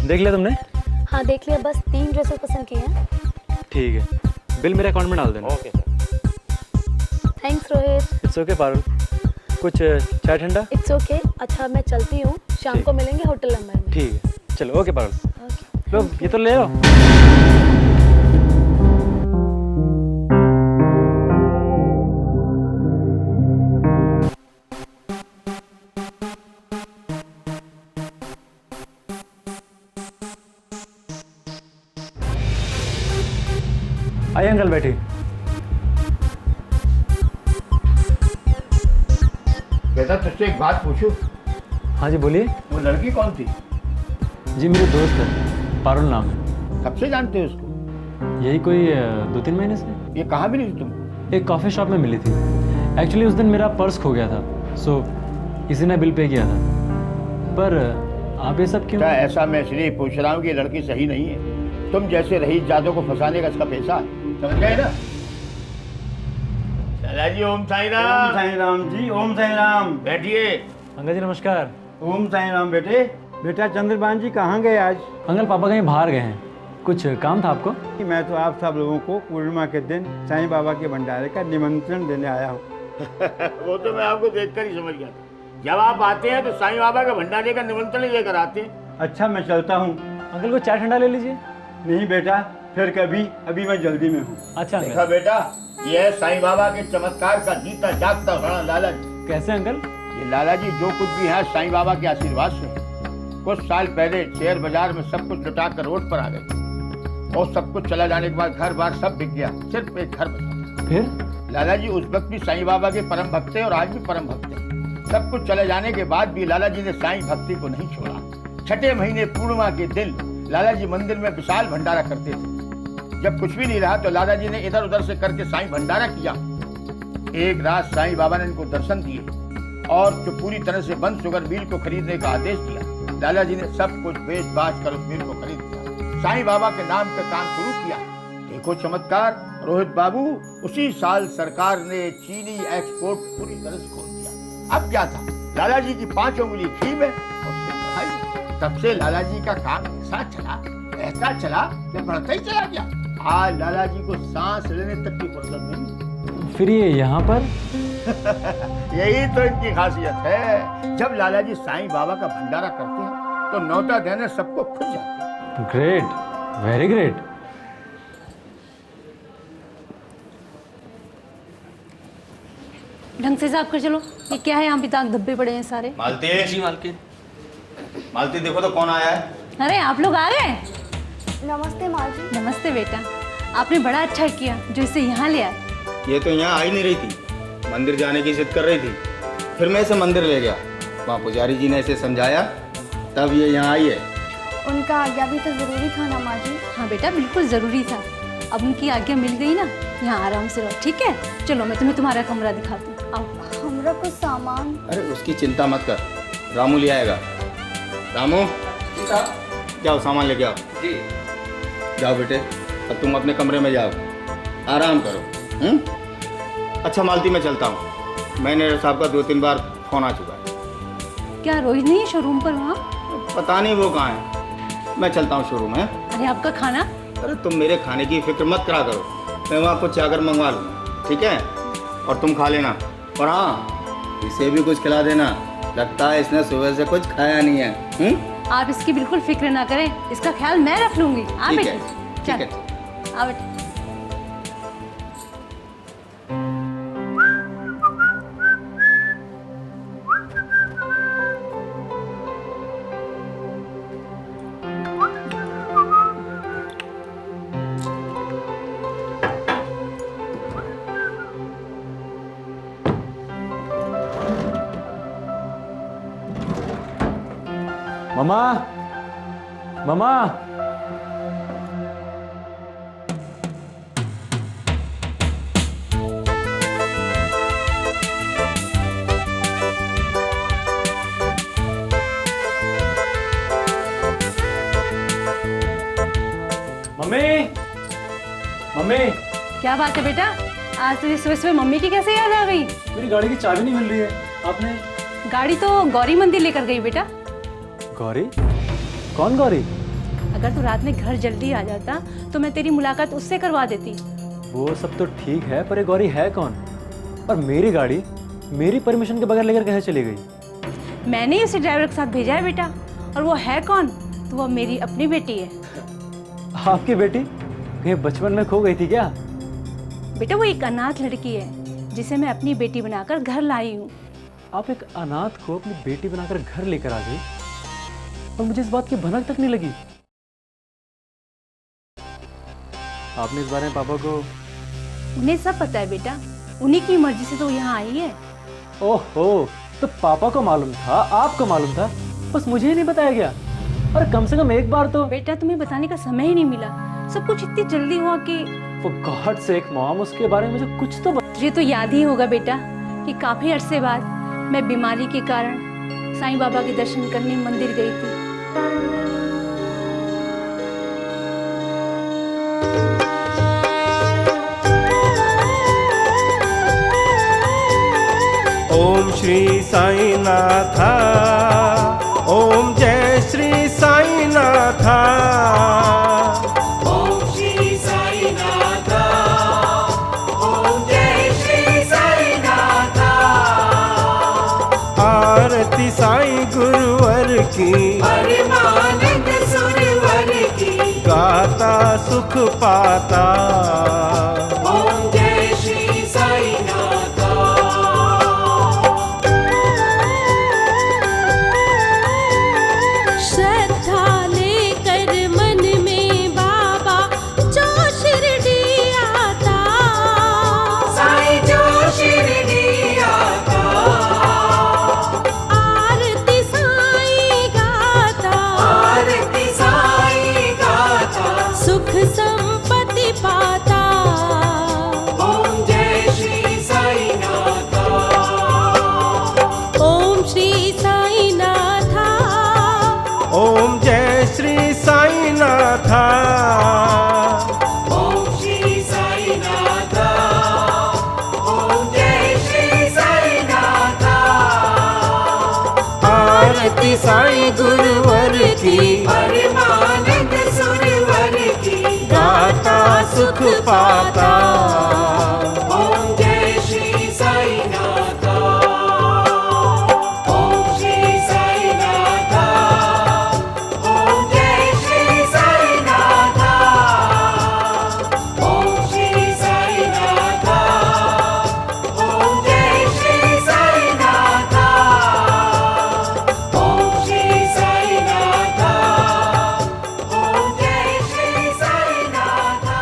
J: देख लिया तुमने?
E: हाँ देख लिया, बस 3 ड्रेसेस पसंद की हैं।
J: ठीक है, बिल मेरे अकाउंट में डाल देना।
F: Okay sir.
E: Thanks Rohit.
J: It's okay Parul. कुछ चाय ठंडा?
E: It's okay. अच्छा मैं चलती हूँ, शाम
J: ठीक।
E: को मिलेंगे होटल नंबर में।
J: ठीक है चलो, ओके पारुल। लो ये तो ले लो। आइए अंकल बैठिए।
K: बेटा तुझसे एक बात पूछूं?
J: हाँ जी बोलिए।
K: वो लड़की कौन थी?
J: जी मेरे दोस्त है, पारुल नाम है।
K: कब से जानते हो उसको?
J: यही कोई 2-3 महीने से।
K: ये कहाँ मिली थी तुम?
J: एक कॉफ़ी शॉप में मिली थी। एक्चुअली उस दिन मेरा पर्स खो गया था, सो इसी ने बिल पे किया था। पर आप ये सब क्यों?
K: क्या ऐसा मैं इसलिए पूछ रहा हूँ कि ये लड़की सही नहीं है। तुम जैसे रही जादों को फंसाने का इसका पैसा, समझ गए ना? चला जी, ओम साईं राम।
N: ओम साईं राम जी, ओम साईं राम।
K: बैठिए।
J: अंकल जी नमस्कार।
N: ओम साईं राम बेटे। बेटा चंद्रभान जी कहाँ गए आज?
J: अंकल पापा कहीं बाहर गए हैं, कुछ काम था आपको?
N: मैं तो आप सब लोगों को पूर्णिमा के दिन साईं बाबा के भंडारे का निमंत्रण देने आया हूँ।
K: वो तो मैं आपको देखकर ही समझ गया। जब आप आते हैं तो साईं बाबा के भंडारे का निमंत्रण ही लेकर आते हैं।
N: अच्छा मैं चलता हूँ।
J: अंकल को चाय ठंडा ले लीजिए।
N: नहीं बेटा, फिर कभी, अभी मैं जल्दी में हूँ।
J: अच्छा
K: देखा बेटा, ये है साईं बाबा के चमत्कार का जीता जागता बड़ा लाला जी।
J: कैसे अंकल?
K: ये लाला जी जो कुछ भी है साईं बाबा के आशीर्वाद से। कुछ साल पहले शेयर बाजार में सब कुछ लुटा कर रोड पर आ गए और सब कुछ चला जाने के बाद घर बार सब बिक गया, सिर्फ एक घर बचा।
J: फिर
K: लाला जी उस वक्त भी साईं बाबा के परम भक्त थे और आज भी परम भक्त हैं। सब कुछ चले जाने के बाद भी लाला जी ने साईं भक्ति को नहीं छोड़ा। छठे महीने पूर्णिमा के दिन लाला जी मंदिर में विशाल भंडारा करते थे। जब कुछ भी नहीं रहा तो लाला जी ने इधर उधर से करके साईं भंडारा किया। एक रात साईं बाबा ने इनको दर्शन दिए और जो पूरी तरह से बंद शुगर मिल को खरीदने का आदेश दिया। लाला जी ने सब कुछ बेच बाच कर उस मिल को खरीद लिया, साईं बाबा के नाम पे काम शुरू किया। देखो चमत्कार रोहित बाबू, उसी साल सरकार ने चीनी एक्सपोर्ट पूरी तरह से खोल दिया। अब क्या था, लाला जी की 5 उंगली घी में और सिर बढ़ाई में। तब से लाला जी का काम ऐसा चला कि बढ़ता ही चला गया। आज लाला जी को सांस लेने तक की फुर्सत नहीं।
J: फिर ये यहाँ पर?
K: यही तो इनकी खासियत है। जब लाला जी साईं बाबा का भंडारा करते हैं तो न्योता देने सबको खुश जाते हैं।
J: Great, very great.
E: ढंग से साफ कर चलो। ये क्या है, यहाँ पे दाग धब्बे पड़े हैं सारे।
I: मालती जी, मालती देखो तो कौन आया है।
E: अरे आप लोग आ गए।
B: नमस्ते माँ जी।
E: नमस्ते बेटा, आपने बड़ा अच्छा किया जो इसे यहाँ ले आए।
I: ये तो यहाँ आई नहीं रही थी, मंदिर जाने की जिद कर रही थी। फिर मैं इसे मंदिर ले गया, वहाँ पुजारी जी ने इसे समझाया, तब ये यहाँ आई है।
B: उनका आज्ञा भी तो जरूरी था ना माँ जी।
E: हाँ बेटा बिल्कुल ज़रूरी था। अब उनकी आज्ञा मिल गई ना, यहाँ आराम से रहो, ठीक है? चलो मैं तुम्हें तुम्हारा कमरा दिखाती हूँ, आओ।
B: हमरा कुछ सामान।
I: अरे उसकी चिंता मत कर, रामू ले आएगा। रामू जाओ सामान लेके आओ। जी जाओ बेटे, अब तुम अपने कमरे में जाओ, आराम करो। अच्छा मालती मैं चलता हूँ, मैनेजर साहब का 2-3 बार फोन आ चुका है।
E: क्या रोहित नहीं है शोरूम पर वहाँ?
I: पता नहीं वो कहाँ है, मैं चलता हूँ शोरूम है।
E: अरे आपका खाना?
I: अरे तुम मेरे खाने की फिक्र मत करा करो, मैं वहाँ कुछ चाकर मंगवा लूँगा, ठीक है? और तुम खा लेना, और हाँ इसे भी कुछ खिला देना, लगता है इसने सुबह से कुछ खाया नहीं है।
E: आप इसकी बिल्कुल फिक्र ना करें, इसका ख्याल मैं रख लूंगी। आ
I: ठीक
E: बेटी,
I: है,
E: चल
I: ठीक है।
E: आ बेटी।
J: मम्मा, मम्मा, मम्मी, मम्मी।
E: क्या बात है बेटा, आज तुझे सुबह सुबह मम्मी की कैसे याद आ गई?
J: मेरी गाड़ी की चाबी नहीं मिल रही है, आपने?
E: गाड़ी तो गौरी मंदिर लेकर गई बेटा।
J: गौरी? कौन गौरी?
E: अगर तू रात में घर जल्दी आ जाता तो मैं तेरी मुलाकात उससे करवा देती।
J: वो सब तो ठीक है, पर ये गौरी है कौन? और मेरी गाड़ी मेरी परमिशन के बगैर लेकर कैसे चली गई?
E: मैंने उसे ड्राइवर के साथ भेजा है बेटा। और वो है कौन? तो वो मेरी अपनी बेटी है।
J: आपकी बेटी कहीं बचपन में खो गई थी क्या?
E: बेटा वो एक अनाथ लड़की है जिसे मैं अपनी बेटी बनाकर घर लाई हूँ।
J: आप एक अनाथ को अपनी बेटी बनाकर घर लेकर आ गई और मुझे इस बात की भनक तक नहीं लगी। आपने इस बारे में पापा को?
E: उन्हें सब पता है बेटा, उन्हीं की मर्जी से तो यहाँ आई है।
J: ओहो, तो पापा को मालूम था, आपको मालूम था, बस मुझे ही नहीं बताया गया। और कम से कम एक बार तो।
E: बेटा तुम्हें बताने का समय ही नहीं मिला, सब कुछ इतनी जल्दी हुआ कि।
J: For God sake मॉम, उसके बारे में मुझे कुछ तो
E: तुझे तो याद ही होगा बेटा कि काफी अरसे बाद मैं बीमारी के कारण साईं बाबा के दर्शन करने मंदिर गई थी।
G: ओम श्री साईं नाथा, ओम जय श्री साईं नाथा।
L: ओम श्री साईं नाथा, ओम जय श्री साईं नाथा।
G: आरती साईं गुरुवर की,
L: परमानंद सुरवर की,
G: गाता सुख पाता।
L: ओम जय श्री साईं नाथा। श्रद्धा लेकर मन में बाबा जो शिरडी आता, साईं जो शिरडी आता। आरती साईं गाता, आरती साईं गाता, सुख संपत्ति पाता। ओम जय श्री साईं नाथा, ओम श्री साईं नाथा।
G: ओम जय श्री साईं नाथा।
L: ओम श्री साईं नाथा, ओम जय श्री साईं नाथा।
G: आरती साईं गुरुवर की,
L: परमानंद सुरवर की,
G: गाता सुख पाता।
L: ओम जय श्री साईं नाथा, ओम श्री साईं नाथा, ओम जय श्री साईं नाथा, ओम श्री साईं नाथा, ओम जय श्री साईं नाथा, ओम श्री साईं नाथा, ओम जय श्री साईं नाथा,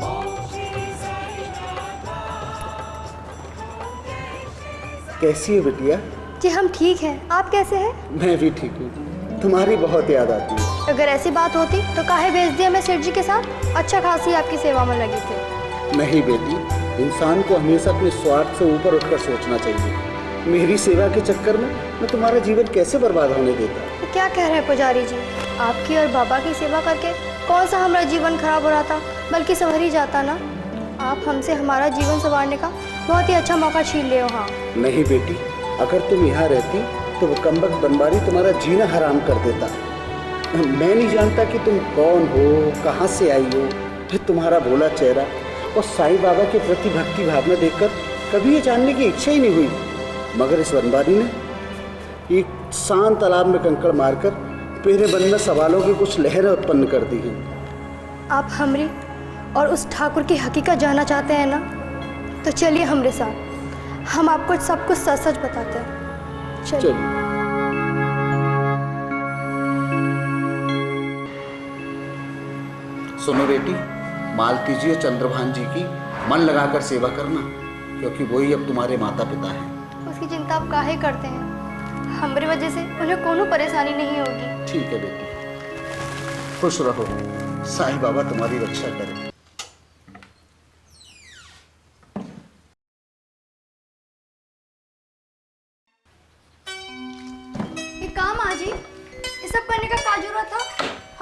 L: ओम श्री साईं नाथा।
A: कैसी है बिटिया?
B: जी हम ठीक हैं, आप कैसे हैं?
A: मैं भी ठीक हूँ, तुम्हारी बहुत याद आती है।
B: अगर ऐसी बात होती तो काहे भेज दिया मैं सेठ जी के साथ? अच्छा खासी आपकी सेवा में लगी थी।
A: नहीं बेटी, इंसान को हमेशा अपने स्वार्थ से ऊपर उठकर सोचना चाहिए। मेरी सेवा के चक्कर में मैं तुम्हारा जीवन कैसे बर्बाद होने देता?
B: तो क्या कह रहे हैं पुजारी जी, आपकी और बाबा की सेवा करके कौन सा हमारा जीवन खराब हो रहा था, बल्कि संवर ही जाता ना। आप हमसे हमारा जीवन संवारने का बहुत ही अच्छा मौका छीन ले हो। हाँ
A: नहीं बेटी, अगर तुम यहाँ रहती तो वो कमबख्त बनवारी तुम्हारा जीना हराम कर देता। मैं नहीं जानता कि तुम कौन हो, कहाँ से आई हो, फिर तुम्हारा भोला चेहरा और साईं बाबा के प्रति भक्ति भावना देखकर कभी ये जानने की इच्छा ही नहीं हुई। मगर इस बनवारी ने एक शांत तालाब में कंकड़ मारकर मेरे मन में सवालों की कुछ लहरें उत्पन्न कर दी हैं।
B: आप हमरी और उस ठाकुर की हकीकत जानना चाहते हैं ना, तो चलिए हमारे साथ, हम आपको सब कुछ सच सच बताते हैं। चलिए। सुनो बेटी, मालती जी और चंद्रभान जी की मन लगाकर सेवा करना, क्योंकि वही अब तुम्हारे माता पिता हैं। उसकी चिंता आप काहे करते हैं? हमारी वजह से उन्हें कोनो परेशानी नहीं होगी। ठीक है बेटी, खुश रहो, साईं बाबा तुम्हारी रक्षा करें। ये काम आज ही ये सब करने का क्या जरूरत था?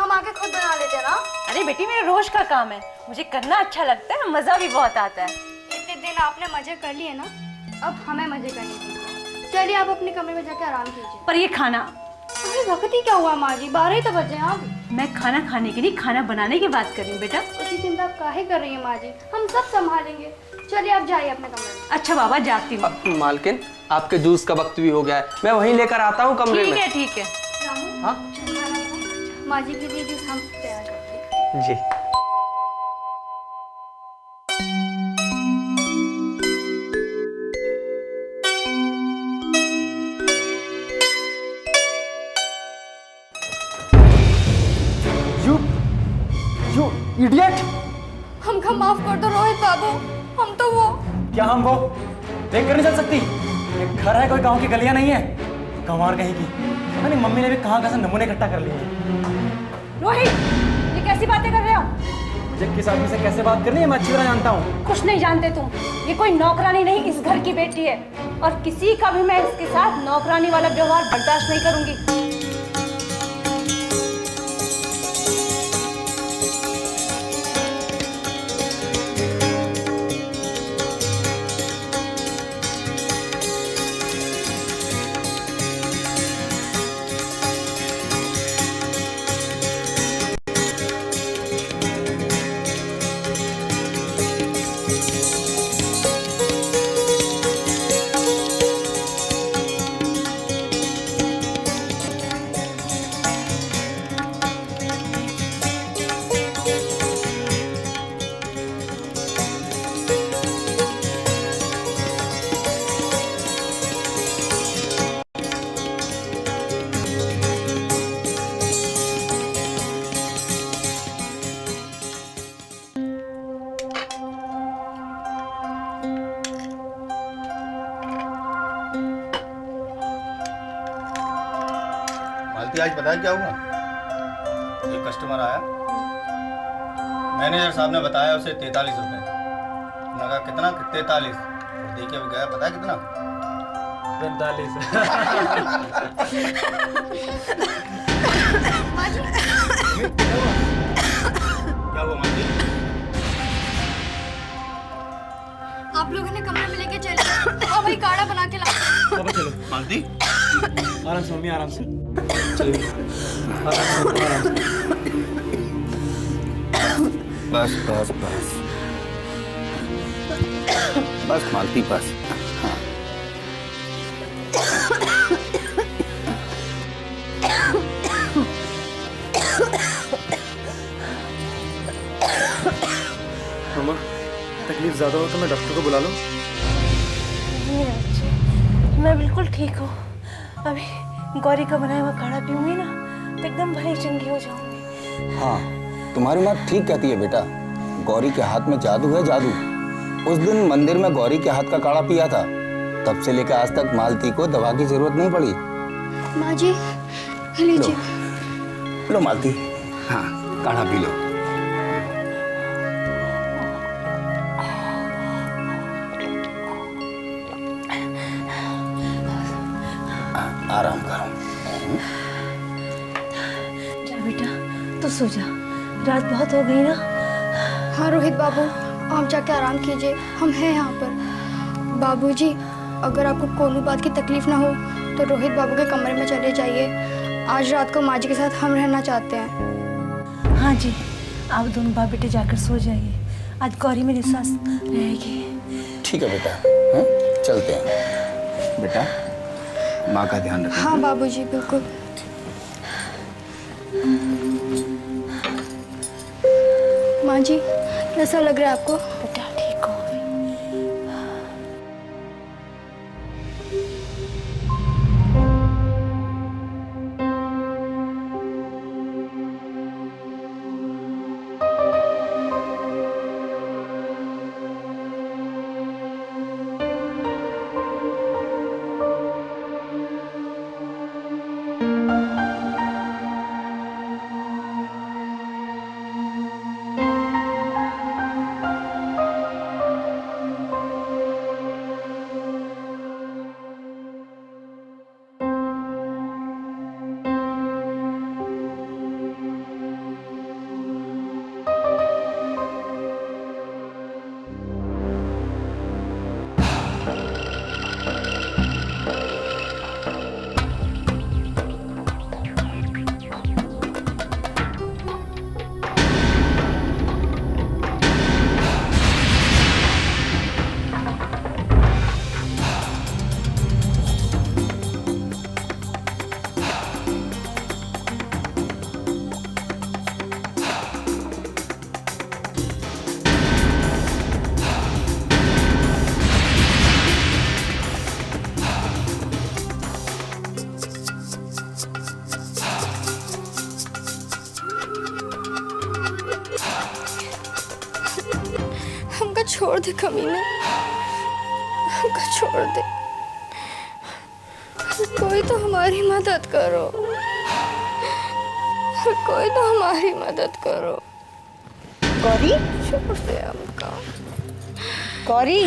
B: हम आके खुद बना लेते ना।
E: अरे बेटी मेरा रोज का काम है, मुझे करना अच्छा लगता है, मजा भी बहुत आता है।
B: इतने दिन आपने मजे कर लिए ना, अब हमें मजे करने दीजिए। चलिए आप अपने कमरे में जाकर आराम कीजिए।
E: पर ये खाना,
B: अरे वक्त ही क्या हुआ माँ जी, 12 ही तो बजे हैं आप।
E: मैं खाना खाने की नहीं, खाना बनाने की बात कर रही हूँ बेटा।
B: उसकी चिंता आप काहे कर रही हैं माँ जी, हम सब संभालेंगे। चलिए आप जाइए अपने कमरे में।
E: अच्छा बाबा, जाती हूँ।
O: मालकिन, आपके जूस का वक्त भी हो गया है, मैं वहीं लेकर आता हूँ कमरे में।
E: ठीक है ठीक है।
B: रामू,
O: हाँ?
B: माँ जी के लिए जूस हम तैयार करते हैं।
O: जी।
J: You idiot!
B: हमको माफ कर दो रोहित बाबू, हम तो वो।
J: क्या हम वो? देख कर नहीं चल सकती? ये घर है, कोई गांव की गलियां नहीं है। गंवार कहीं की। अरे मम्मी ने भी कहाँ से नमूने इकट्ठा कर लिए।
E: रोहित, ये कैसी बातें कर रहे हो?
J: मुझे किस आदमी से कैसे बात करनी है मैं अच्छी तरह जानता हूँ।
E: कुछ नहीं जानते तुम, ये कोई नौकरानी नहीं, इस घर की बेटी है, और किसी का भी मैं इसके साथ नौकरानी वाला व्यवहार बर्दाश्त नहीं करूंगी।
I: मालती, आज पता है क्या हुआ? एक कस्टमर आया, मैनेजर साहब ने बताया उसे 43 रुपए। मैंने कहा कितना? 43। और देखिए वो गया, पता है कितना?
J: 45।
I: क्या हुआ मालती?
B: आप लोग इन्हें कमरे में लेके चलिए और वही काढ़ा बना के लाते हैं।
J: बाबा चलो।
I: मालती,
J: आराम से मम्मी, आराम से।
I: बस बस बस बस मालती, बस। हाँ।
J: मम्मा, तकलीफ ज्यादा हो तो मैं डॉक्टर को बुला लूं?
E: नहीं बच्चे, मैं बिल्कुल ठीक हूँ। अभी गौरी का बनाया हुआ काढ़ा पीऊंगी ना तो एकदम भली चंगी हो जाऊंगी।
I: हाँ, तुम्हारी माँ ठीक कहती है बेटा, गौरी के हाथ में जादू है, जादू। उस दिन मंदिर में गौरी के हाथ का काढ़ा पिया था, तब से लेकर आज तक मालती को दवा की जरूरत नहीं पड़ी।
B: माँ जी लीजिए।
I: लो मालती, हाँ काढ़ा पी लो। आराम करो।
E: जा बेटा, तो सो जा, रात बहुत हो गई ना।
B: हाँ रोहित बाबू, आप जाके आराम कीजिए, हम हैं यहाँ पर। बाबूजी, अगर आपको कोनो बात की तकलीफ ना हो तो रोहित बाबू के कमरे में चले जाइए। आज रात को माँ जी के साथ हम रहना चाहते हैं।
E: हाँ जी, आप दोनों बाप बेटे जाकर सो जाइए, आज गौरी मेरे साथ रहेगी।
I: ठीक है बेटा, चलते हैं बेटा। माँ का ध्यान रखना।
B: हाँ बाबूजी, बिल्कुल। माँ जी, कैसा लग रहा है आपको?
E: बेटा ठीक हो?
B: हमका छोड़ दे कमीने, हमका छोड़ दे। कोई तो हमारी मदद करो, कोई तो हमारी मदद करो।
E: गौरी,
B: छोड़ दे हमका।
E: गौरी,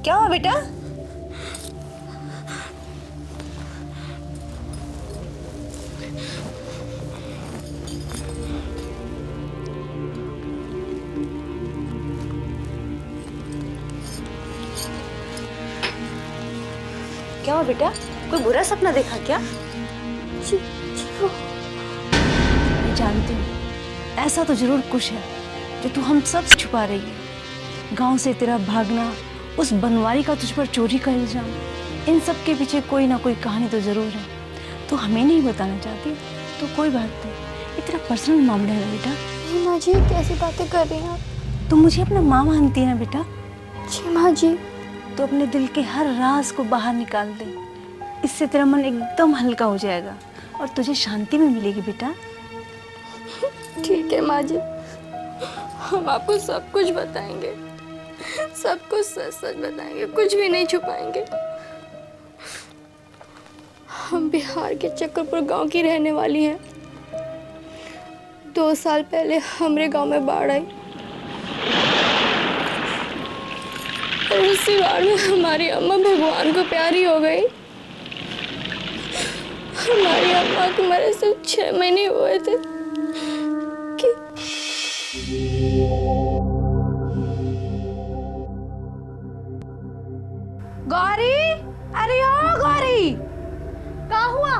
E: क्या हुआ बेटा? क्या हुआ बेटा? कोई बुरा सपना देखा क्या?
B: जी वो
E: मैं जानती हूँ, ऐसा तो जरूर कुछ है जो तू हम सब से छुपा रही है। गांव से तेरा भागना, उस बनवारी का तुझ पर चोरी का इल्जाम, इन सब के पीछे कोई ना कोई कहानी तो जरूर है। तू हमें नहीं बताना चाहती तो कोई बात नहीं, ये तेरा पर्सनल मामला है बेटा।
B: नहीं माँ जी, कैसी बातें कर रही हैं आप?
E: तू मुझे अपना माँ मानती है ना बेटा?
B: जी माँ जी।
E: तो अपने दिल के हर राज को बाहर निकाल दे, इससे तेरा मन एकदम हल्का हो जाएगा और तुझे शांति में मिलेगी बेटा।
B: ठीक है माँ जी, हम आपको सब कुछ बताएंगे, सब कुछ सच सच बताएंगे, कुछ भी नहीं छुपाएंगे। हम बिहार के चक्रपुर गांव की रहने वाली हैं। 2 साल पहले हमारे गांव में बाढ़ आई और उसी बाढ़ में हमारी अम्मा भगवान को प्यारी हो गई। हमारी अम्मा को मरे सिर्फ 6 महीने हुए थे कि
E: गौरी, अरे ओ गौरी, क्या हुआ?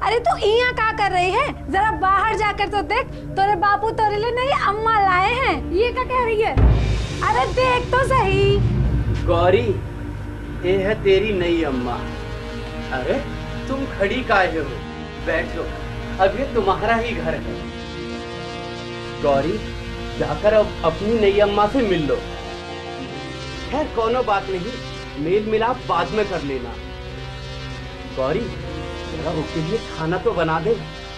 E: अरे तू यहाँ क्या कर रही है? जरा बाहर जाकर तो देख, तेरे बापू तेरे लिए नई अम्मा लाए हैं। ये क्या कह रही है? अरे देख तो सही।
O: गौरी, ये है तेरी नई अम्मा। अरे तुम खड़ी काहे हो? बैठो, अब ये तुम्हारा ही घर है। गौरी, जाकर अब अपनी नई अम्मा से मिल लो। खैर कोनो बात नहीं, मेल मिलाप बाद में कर लेना। गौरी, जरा उसके लिए खाना तो बना दे,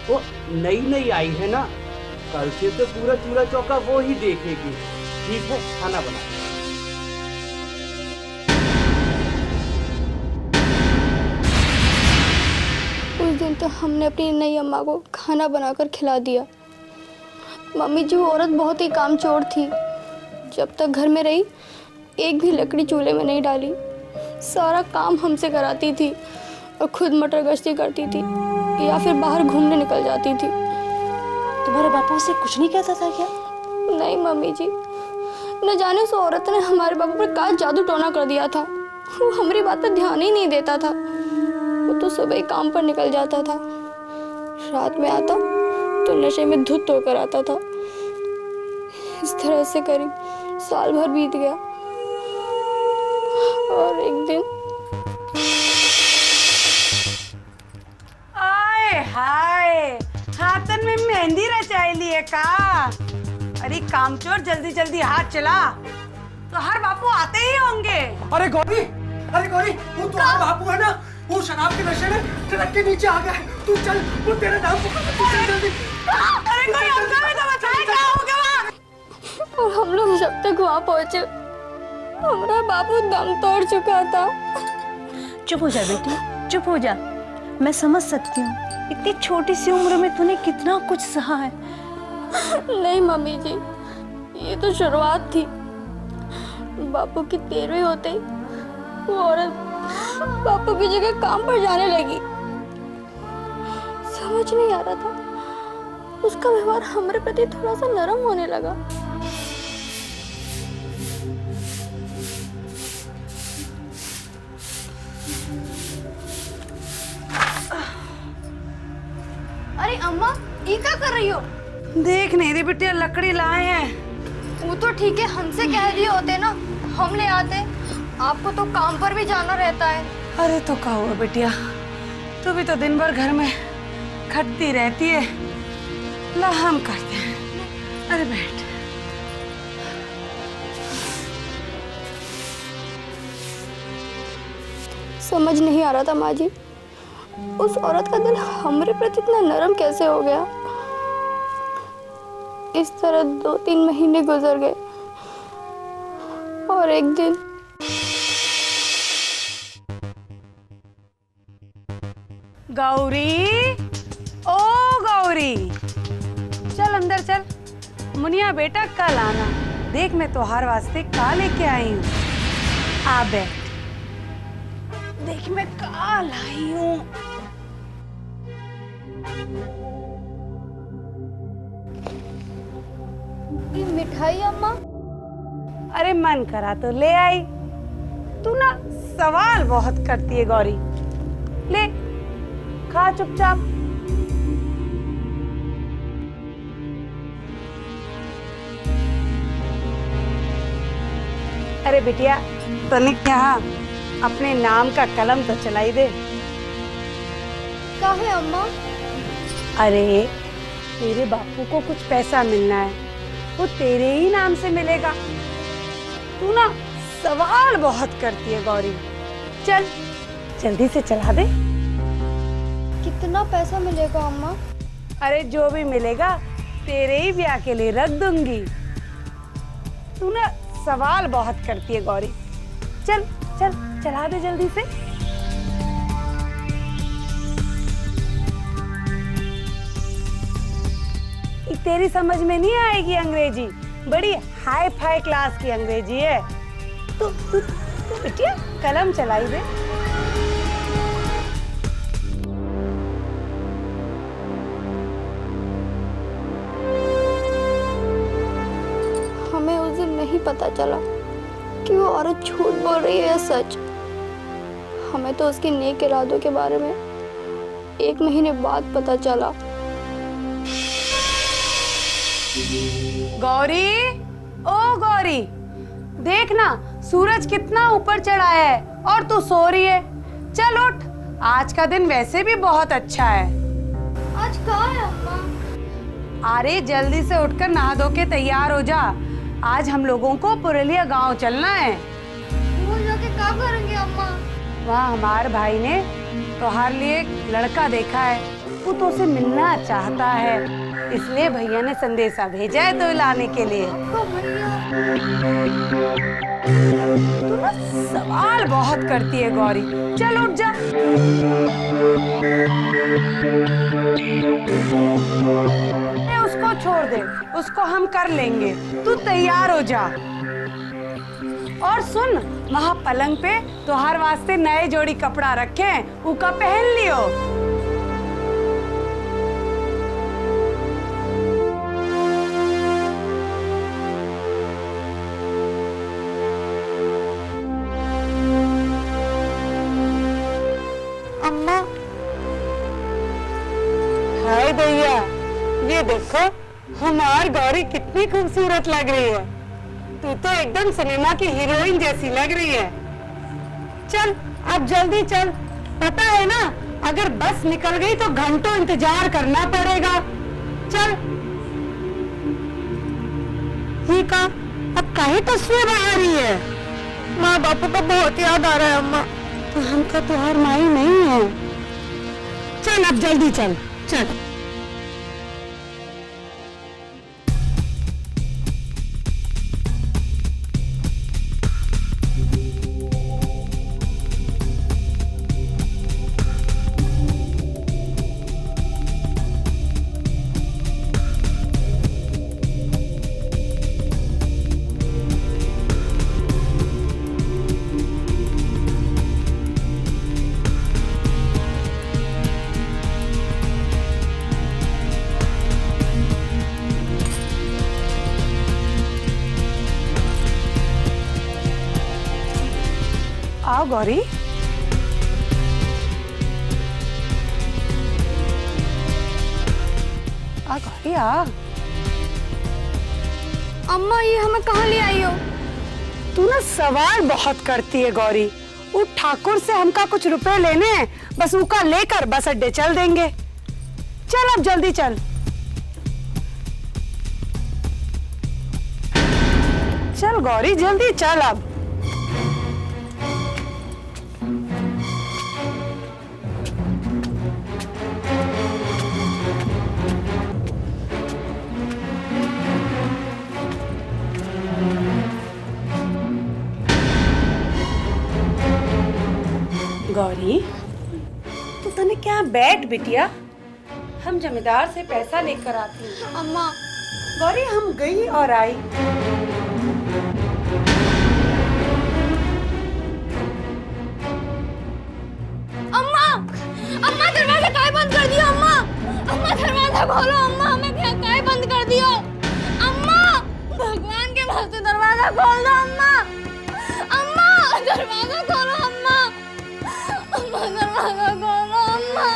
O: वो नई नई आई है ना, कल से तो पूरा चूल्हा चौका वो ही देखेगी। ठीक है, खाना बना।
B: उस दिन तो हमने अपनी नई अम्मा को खाना बनाकर खिला दिया। मम्मी जी वो औरत बहुत ही कामचोर थी। जब तक घर में रही, एक भी लकड़ी चूल्हे में नहीं डाली। सारा काम हमसे कराती थी और खुद मटर गश्ती करती थी या फिर बाहर घूमने निकल जाती थी।
E: तुम्हारे बापू से कुछ नहीं कहता था क्या?
B: नहीं मम्मी जी, न जाने उस औरत ने हमारे बापू पर क्या जादू टोना कर दिया था। वो हमारी बात पर ध्यान ही नहीं देता था। वो तो सुबह ही काम पर निकल जाता था, रात में आता तो नशे में धुत होकर आता था। इस तरह से करीब साल भर बीत गया और एक दिन
P: है का? अरे कामचोर जल्दी जल्दी हाथ चला, तो हर बापू आते ही होंगे।
Q: अरे गौरी, वो तो हर बापू है ना, वो शराब के नशे में ट्रक के नीचे आ गया है। तू चल, वो तेरे नाम को चल जल्दी।
P: अरे कोई अंकल में तो बताए क्या हो गया वहाँ?
B: और हम लोग जब तक वहाँ पहुँचे हमारा बापू दम तोड़ चुका था।
E: चुप हो जा बेटी, चुप हो जा। मैं समझ सकती हूँ, इतनी छोटी सी उम्र में तूने कितना कुछ सहा है।
B: नहीं मम्मी जी, ये तो शुरुआत थी। बापू की 13वीं होते ही वो औरत बापू की जगह काम पर जाने लगी। समझ नहीं आ रहा था, उसका व्यवहार हमारे प्रति थोड़ा सा नरम होने लगा। अरे अम्मा, ये क्या कर रही हो?
P: देख नहीं रे बिटिया, लकड़ी लाए हैं।
B: वो तो ठीक है, हमसे कह दिए होते ना, हम ले आते। आपको तो काम पर भी जाना रहता है।
P: अरे तो क्या हुआ बिटिया, तू भी तो दिन भर घर में खटती रहती है। ला हम करते हैं। अरे बैठ।
B: समझ नहीं आ रहा था माँ जी, उस औरत का दिल हमारे प्रति इतना नरम कैसे हो गया। इस तरह 2-3 महीने गुजर गए और एक दिन
P: गौरी, ओ गौरी, चल अंदर चल। मुनिया बेटा कल आना, देख मैं तोहार वास्ते का लेके आई हूँ। आ बैठ, देख मैं का लाई हूँ।
B: ये मिठाई अम्मा?
P: अरे मन करा तो ले आई। तू ना सवाल बहुत करती है गौरी। ले खा चुपचाप। अरे बिटिया, तनिक यहाँ अपने नाम का कलम तो चलाई दे।
B: क्या है अम्मा?
P: अरे तेरे बापू को कुछ पैसा मिलना है, वो तेरे ही नाम से मिलेगा। तू ना सवाल बहुत करती है गौरी। चल जल्दी से चला दे।
B: कितना पैसा मिलेगा अम्मा?
P: अरे जो भी मिलेगा तेरे ही ब्याह के लिए रख दूंगी। तू ना सवाल बहुत करती है गौरी। चल चल चला दे जल्दी से। तेरी समझ में नहीं आएगी अंग्रेजी, बड़ी हाई फाई क्लास की अंग्रेजी है। तू बिटिया कलम चलाई दे।
B: हमें उस दिन नहीं पता चला कि वो औरत झूठ बोल रही है या सच। हमें तो उसके नेक इरादों के बारे में 1 महीने बाद पता चला।
P: गौरी, ओ गौरी, देख ना सूरज कितना ऊपर चढ़ा है और तू सो रही है। चल उठ, आज का दिन वैसे भी बहुत अच्छा है।
B: आज कहाँ है अम्मा?
P: अरे जल्दी से उठकर नहा धो के तैयार हो जा। आज हम लोगों को पुरलिया गांव चलना है।
B: वो जाके क्या करेंगे अम्मा?
P: वहाँ हमारे भाई ने तुम्हारे लिए एक लड़का देखा है, वो तो उसे मिलना चाहता है, इसलिए भैया ने संदेशा भेजा है तो लाने के लिए। तू ना सवाल बहुत करती है गौरी। चल उठ जा। उसको छोड़ दे, उसको हम कर लेंगे। तू तैयार हो जा। और सुन, वहाँ पलंग पे तुहार वास्ते नए जोड़ी कपड़ा रखे, उका पहन लियो।
B: अम्मा,
P: हाय भैया, ये देखो हमारी गौरी कितनी खूबसूरत लग रही है। तू तो एकदम सिनेमा की हीरोइन जैसी लग रही है। चल अब जल्दी चल, पता है ना अगर बस निकल गई तो घंटों इंतजार करना पड़ेगा। चल ये का अब काहे तस्वीर आ रही है? माँ बापू का बहुत याद आ रहा है अम्मा। तो हमका तो हर माई नहीं है। चल अब जल्दी चल चल। आओ गौरी। आ गौरी आ।
B: अम्मा ये हमें कहाँ ले आई हो?
P: तू ना सवाल बहुत करती है गौरी। वो ठाकुर से हमका कुछ रुपए लेने हैं, बस उका लेकर बस अड्डे चल देंगे। चल अब जल्दी चल। चल गौरी जल्दी चल अब। गौरी तू तने क्या बैठ बिटिया, हम जमींदार से पैसा लेकर आती हैं।
B: अम्मा
P: गौरी हम गई और आई।
B: अम्मा अम्मा दरवाजा काहे बंद कर दियो? अम्मा अम्मा दरवाजा खोलो। अम्मा हमें क्या काहे बंद कर दियो? अम्मा भगवान के वास्ते दरवाजा खोल दो। अम्मा अम्मा दरवाजा खोलो। अम्मा अम्मा दरवाजा खोलो। अम्मा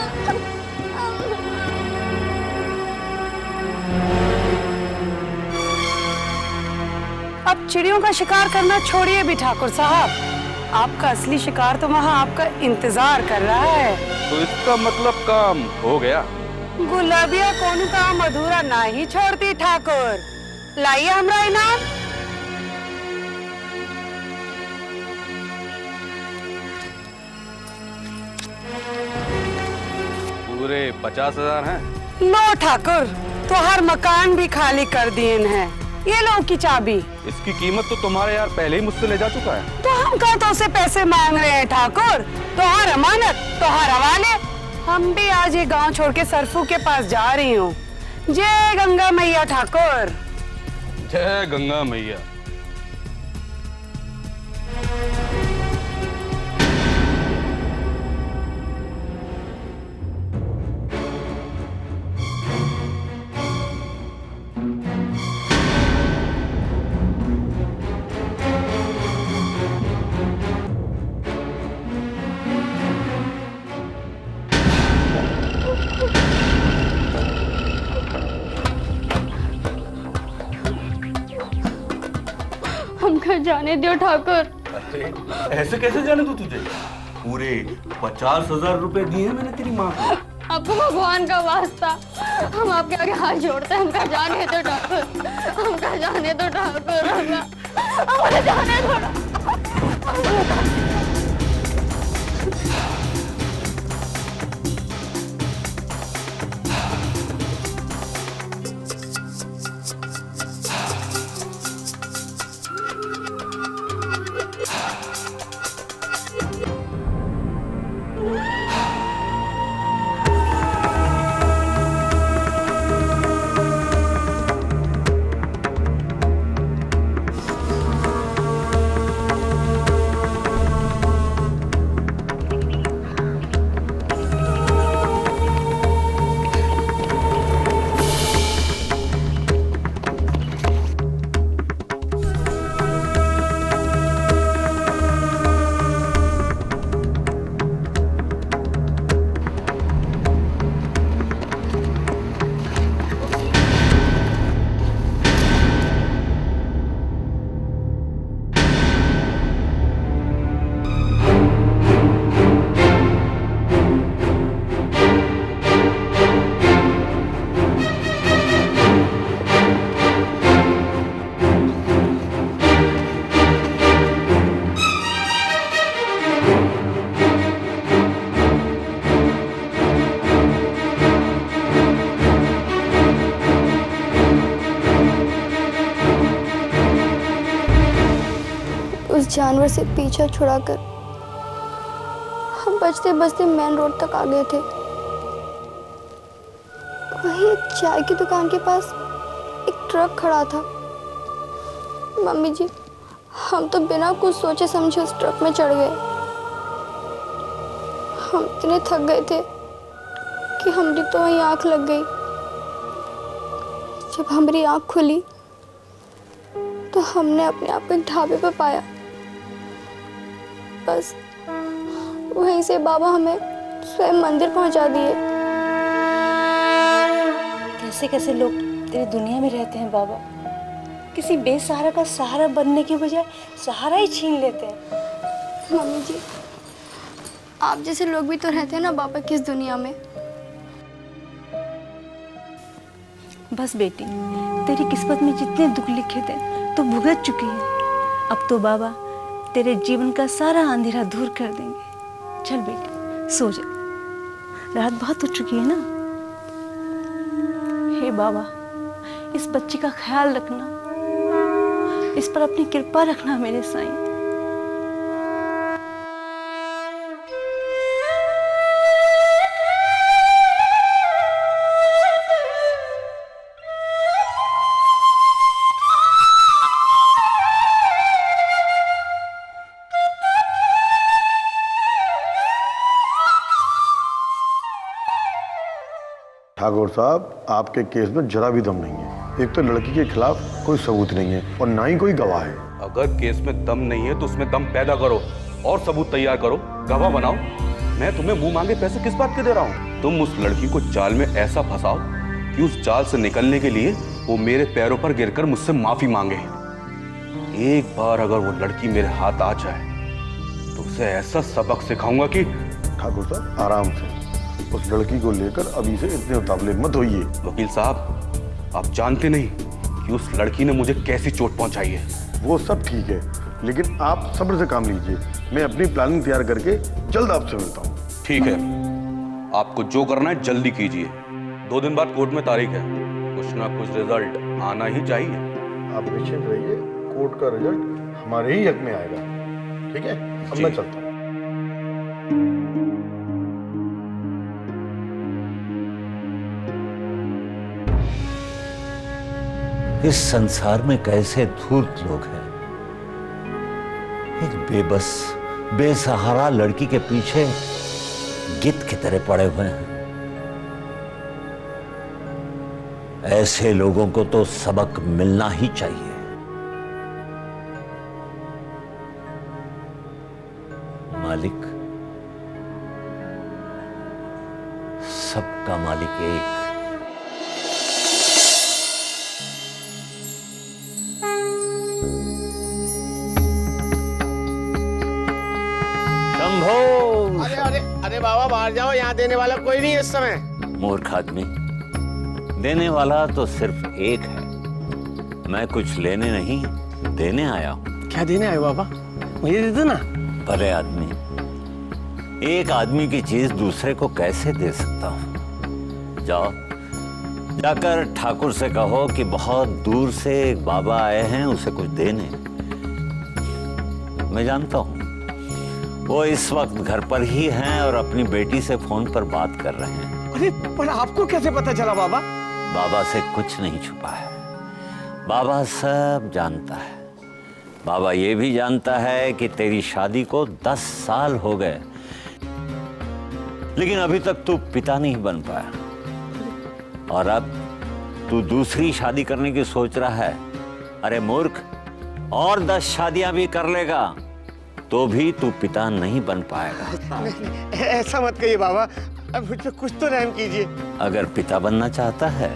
P: अब चिड़ियों का शिकार करना छोड़िए भी ठाकुर साहब। आपका असली शिकार तो वहाँ आपका इंतजार कर रहा है।
C: तो इसका मतलब काम हो गया।
P: गुलाबिया कोनो काम अधूरा ना ही छोड़ती ठाकुर। लाइए हमरा इनाम।
C: पूरे 50,000 हैं।
P: लो ठाकुर, तो हर मकान भी खाली कर दिए हैं। ये लो की चाबी।
C: इसकी कीमत तो तुम्हारे यार पहले ही मुझसे ले जा चुका है।
P: तो हम कहाँ तो उसे पैसे मांग रहे हैं ठाकुर? तो हर अमानत तो हर हवाले। हम भी आज ये गांव छोड़ के सरफू के पास जा रही हूँ। जय गंगा मैया ठाकुर।
C: जय गंगा मैया।
B: हमको जाने दो ठाकुर।
F: ऐसे कैसे जाने दूं तुझे? पूरे 50,000 रुपए दिए हैं मैंने तेरी माँ को।
B: आपको भगवान का वास्ता, हम आपके आगे हाथ जोड़ते हैं। हमका जाने दो ठाकुर। हमका जाने दो ठाकुर। हमका जाने दो। जानवर से पीछा छुड़ाकर हम बचते बचते मेन रोड तक आ गए थे। वहीं एक चाय की दुकान के पास एक ट्रक खड़ा था। मम्मी जी, हम तो बिना कुछ सोचे समझे उस ट्रक में चढ़ गए। हम इतने थक गए थे कि हमारी तो वहीं आंख लग गई। जब हमारी आंख खुली तो हमने अपने आप को एक ढाबे पर पाया। बस वहीं से बाबा हमें स्वयं मंदिर पहुंचा दिए।
E: कैसे कैसे लोग तेरी दुनिया में रहते हैं बाबा। किसी बेसहारा का सहारा बनने की बजाय सहारा ही छीन लेते हैं।
B: मम्मी जी, आप जैसे लोग भी तो रहते हैं ना बाबा की इस दुनिया में।
E: बस बेटी, तेरी किस्मत में जितने दुख लिखे थे तो भुगत चुकी है। अब तो बाबा तेरे जीवन का सारा अंधेरा दूर कर देंगे। चल बेटी, सो जा, रात बहुत हो चुकी है ना। हे बाबा, इस बच्ची का ख्याल रखना, इस पर अपनी कृपा रखना मेरे साईं।
R: ठाकुर साहब, आपके केस में जरा भी दम नहीं है। एक तो लड़की के खिलाफ कोई सबूत नहीं है और ना ही कोई गवाह है।
S: अगर केस में दम नहीं है तो उसमें दम पैदा करो और सबूत तैयार करो, गवाह बनाओ। मैं तुम्हें मुंह मांगे पैसे किस बात के दे रहा हूँ? तुम उस लड़की को जाल में ऐसा फंसाओ कि उस जाल से निकलने के लिए वो मेरे पैरों पर गिरकर मुझसे माफी मांगे। एक बार अगर वो लड़की मेरे हाथ आ जाए तो उसे ऐसा सबक सिखाऊंगा कि।
R: ठाकुर साहब, आराम से, उस लड़की को लेकर अभी से इतने उतावले मत होइए।
S: वकील साहब, आप जानते नहीं कि उस लड़की ने मुझे कैसी चोट पहुंचाई है।
R: वो सब ठीक है, लेकिन आप सब्र से काम लीजिए। मैं अपनी प्लानिंग तैयार करके जल्द आपसे मिलता हूँ।
S: ठीक है, आपको जो करना है जल्दी कीजिए। 2 दिन बाद कोर्ट में तारीख है, कुछ ना कुछ रिजल्ट आना ही चाहिए।
R: आप निश्चिंत रहिए, कोर्ट का रिजल्ट हमारे ही हक में आएगा। ठीक है, अब मैं चलता हूँ।
F: इस संसार में कैसे धूर्त लोग हैं। एक बेबस बेसहारा लड़की के पीछे गिद्ध की तरह पड़े हुए हैं। ऐसे लोगों को तो सबक मिलना ही चाहिए। मालिक, सबका मालिक एक।
K: अरे अरे अरे बाबा, बाहर जाओ, यहाँ देने वाला कोई नहीं है इस समय।
F: मूर्ख आदमी, देने वाला तो सिर्फ एक है। मैं कुछ लेने नहीं, देने आया हूँ।
Q: क्या देने आए बाबा? मुझे दे दो ना।
F: भले आदमी, एक आदमी की चीज दूसरे को कैसे दे सकता हूँ? जाओ, जाकर ठाकुर से कहो कि बहुत दूर से एक बाबा आए हैं, उसे कुछ देने। मैं जानता हूँ वो इस वक्त घर पर ही हैं और अपनी बेटी से फोन पर बात कर रहे हैं।
Q: अरे पर आपको कैसे पता चला बाबा?
F: बाबा से कुछ नहीं छुपा है, बाबा सब जानता है। बाबा ये भी जानता है कि तेरी शादी को 10 साल हो गए, लेकिन अभी तक तू पिता नहीं बन पाया। और अब तू दूसरी शादी करने की सोच रहा है। अरे मूर्ख, और 10 शादियां भी कर लेगा तो भी तू पिता नहीं बन पाएगा।
Q: ऐसा मत कहिए बाबा, अब मुझ पे कुछ तो रहम कीजिए।
F: अगर पिता बनना चाहता है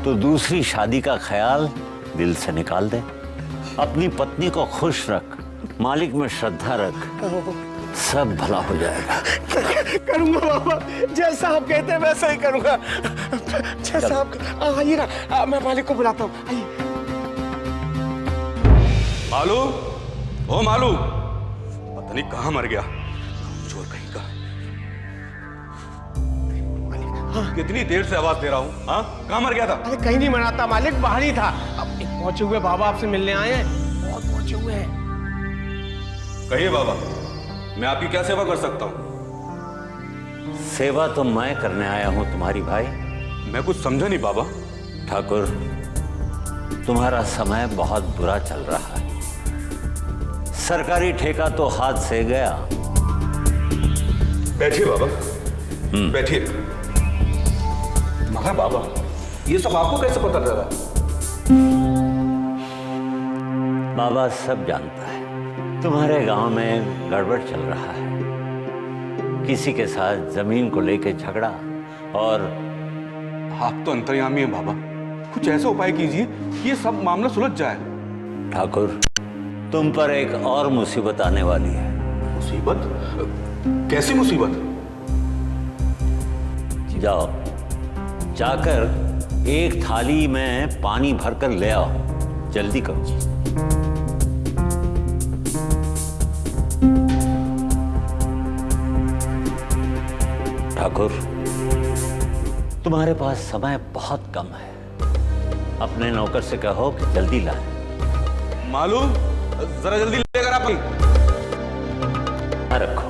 F: तो दूसरी शादी का ख्याल दिल से निकाल दे। अपनी पत्नी को खुश रख, मालिक में श्रद्धा रख, सब भला हो जाएगा।
Q: करूंगा बाबा, जैसा आप कहते हैं वैसा ही करूंगा। जैसा आप। आइए ना, मैं मालिक को बुलाता हूँ। आइए।
S: मालू, ओ मालू, पता नहीं कहाँ मर गया, चोर कहीं का। कितनी देर से आवाज दे रहा हूँ, हाँ? कहाँ मर गया था?
Q: अरे कहीं नहीं मरा था मालिक, बाहर ही था। अब पहुंचे हुए बाबा आपसे मिलने आए हैं, बहुत पहुंचे हुए हैं।
S: कहिए बाबा, मैं आपकी क्या सेवा कर सकता हूँ?
F: सेवा तो मैं करने आया हूं तुम्हारी भाई।
S: मैं कुछ समझा नहीं बाबा।
F: ठाकुर, तुम्हारा समय बहुत बुरा चल रहा है। सरकारी ठेका तो हाथ से गया।
S: बैठिए बाबा, बैठिए। मगर बाबा, ये सब आपको कैसे पता चला?
F: बाबा सब जानता है। तुम्हारे गांव में गड़बड़ चल रहा है। किसी के साथ जमीन को लेकर झगड़ा, और
S: आप तो अंतर्यामी हैं बाबा, कुछ ऐसा उपाय कीजिए कि ये सब मामला सुलझ जाए।
F: ठाकुर, तुम पर एक और मुसीबत आने वाली है।
S: मुसीबत? कैसी मुसीबत?
F: जाओ, जाकर एक थाली में पानी भरकर ले आओ। जल्दी करो। ठाकुर, तुम्हारे पास समय बहुत कम है। अपने नौकर से कहो कि जल्दी लाए।
S: मालूम, जरा जल्दी लेकर आप।
F: रखो।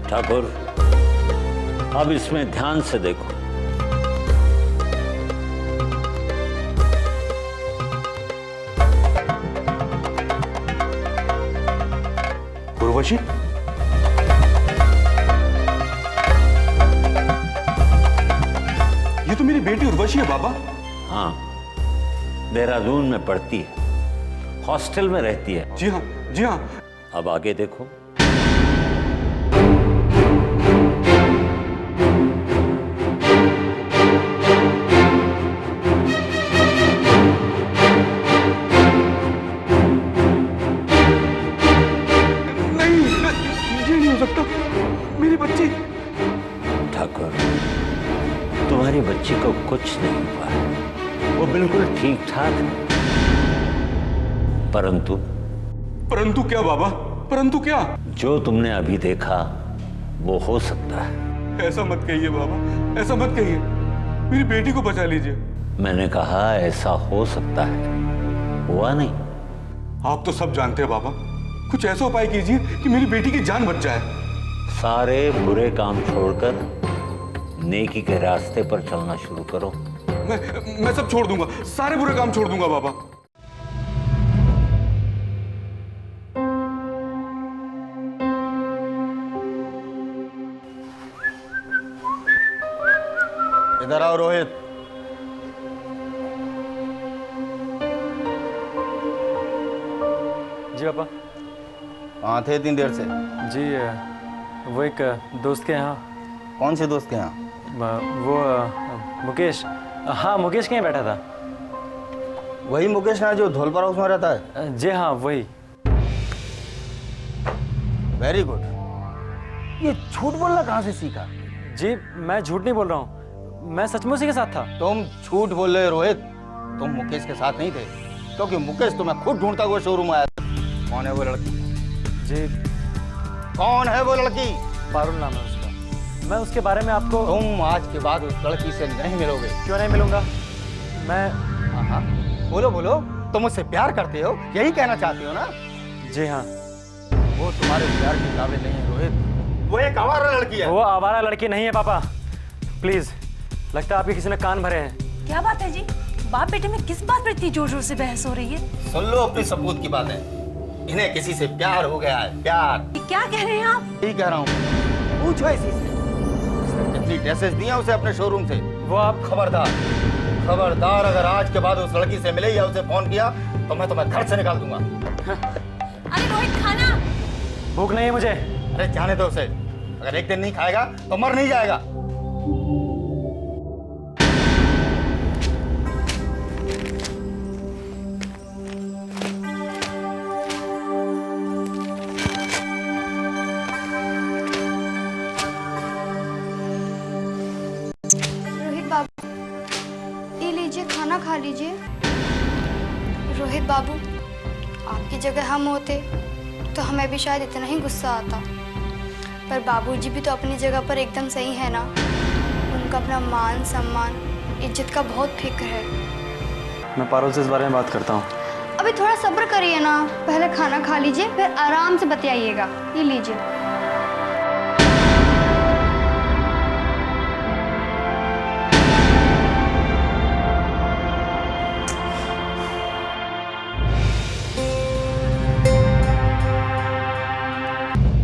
F: ठाकुर, अब इसमें ध्यान से देखो।
S: उर्वशी, ये तो मेरी बेटी उर्वशी है बाबा।
F: हाँ, देहरादून में पढ़ती है, हॉस्टल में रहती है।
S: जी हाँ, जी हाँ।
F: अब आगे देखो।
S: नहीं, ये नहीं हो सकता। मेरी बच्ची।
F: ठाकुर, तुम्हारी बच्ची को कुछ नहीं हुआ है। वो बिल्कुल ठीक ठाक है। परंतु
S: परंतु क्या बाबा? परंतु क्या?
F: जो तुमने अभी देखा वो हो सकता है।
S: ऐसा मत कहिए बाबा, ऐसा मत कहिए। मेरी बेटी को बचा लीजिए।
F: मैंने कहा ऐसा हो सकता है, हुआ नहीं।
S: आप तो सब जानते हैं बाबा, कुछ ऐसा उपाय कीजिए कि मेरी बेटी की जान बच जाए।
F: सारे बुरे काम छोड़कर नेकी के रास्ते पर चलना शुरू करो।
S: मैं सब छोड़ दूंगा, सारे बुरे काम छोड़ दूंगा बाबा।
I: इधर आओ रोहित।
J: जी पापा।
I: कहाँ थे इतनी देर से?
J: जी वो एक दोस्त के यहाँ।
I: कौन से दोस्त के यहाँ?
J: वो मुकेश। हाँ, मुकेश के यहाँ बैठा था।
I: वही मुकेश ना जो धौलपुर हाउस में रहता है?
J: जी हाँ, वही।
I: Very good. ये झूठ बोलना कहाँ से सीखा?
J: जी, मैं झूठ नहीं बोल रहा हूँ, मैं सचमुच के साथ था।
I: तुम झूठ बोल रहे रोहित। तुम मुकेश के साथ नहीं थे, क्योंकि मुकेश तो मैं खुद ढूंढता हुआ शोरूम आया था। कौन है वो लड़की?
J: जी,
I: कौन है वो लड़की?
J: पारुल नाम है उसका। मैं उसके बारे में आपको।
I: तुम आज के बाद उस लड़की से नहीं मिलोगे।
J: क्यों नहीं मिलूंगा? मैं।
I: हाँ, बोलो बोलो। तुम मुझसे प्यार करते हो, यही कहना चाहते हो ना?
J: जी हाँ।
I: वो तुम्हारे प्यार की काबिल नहीं है रोहित। वो एक आवारा लड़की है।
J: वो आवारा लड़की नहीं है पापा, प्लीज। लगता है आपके किसी ने कान भरे हैं।
E: क्या बात है जी? बाप बेटे में किस बात पर इतनी जोर जोर से बहस हो रही है?
I: सुन लो अपनी सबूत की बात है। इन्हें किसी से प्यार हो गया है, प्यार।
E: क्या कह रहे हैं आप?
I: यही कह रहा हूँ। पूछो इसी से। कितनी ड्रेसेस दी हैं उसे अपने शोरूम से?
J: वो आप।
I: खबरदार, खबरदार, अगर आज के बाद उस लड़की से मिले या उसे फोन किया तो मैं तुम्हें घर से निकाल दूंगा।
E: अरे रोहित, खाना।
J: भूख नहीं है मुझे।
I: अरे जाने दो उसे। अगर एक दिन नहीं खाएगा तो मर नहीं जाएगा।
B: रोहित बाबू, ये लीजिए, खाना खा लीजिए। रोहित बाबू, आपकी जगह हम होते तो हमें भी शायद इतना ही गुस्सा आता, पर बाबूजी भी तो अपनी जगह पर एकदम सही है ना। उनका अपना मान सम्मान इज्जत का बहुत फिक्र है।
J: मैं पारुल से इस बारे में बात करता हूँ।
B: अबे अभी थोड़ा सब्र करिए ना, पहले खाना खा लीजिए फिर आराम से बतियाइएगा। ये लीजिए।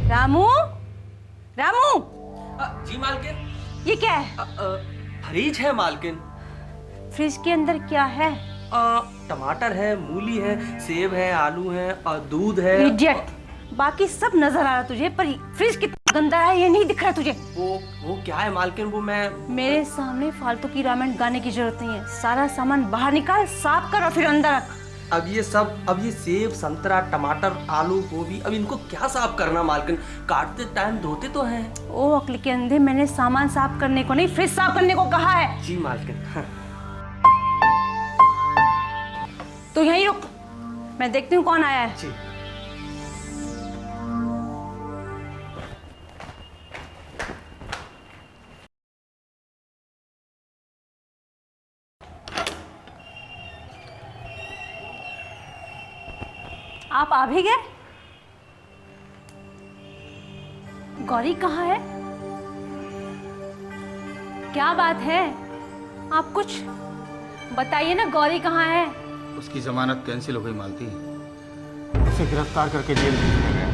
P: रामू, रामू,
O: जी मालकिन।
P: ये क्या है?
O: फ्रिज है मालकिन।
P: फ्रिज के अंदर क्या है?
O: टमाटर है, मूली है, सेब है, आलू है और दूध है।
P: इडियट, बाकी सब नजर आ रहा तुझे, पर फ्रिज कितना गंदा है ये नहीं दिख रहा तुझे।
O: वो क्या है मालकिन, वो मैं
P: मेरे सामने फालतू की रामायण गाने की जरूरत नहीं है। सारा सामान बाहर निकाल, साफ कर और फिर अंदर रख।
O: अब ये सेब, संतरा, टमाटर, आलू, गोभी, अब इनको क्या साफ करना मालकिन? काटते टाइम धोते तो हैं।
P: ओ अक्ल के अंधे, मैंने सामान साफ करने को नहीं फ्रिज साफ करने को कहा है।
O: जी मालकिन।
P: तो यहीं रुक, मैं देखती हूँ कौन आया है।
O: जी।
P: आप आ भी गए? गौरी कहाँ है? क्या बात है? आप कुछ बताइए ना, गौरी कहाँ है?
I: उसकी जमानत कैंसिल हो गई मालती, उसे गिरफ्तार करके जेल भेज दिया गया।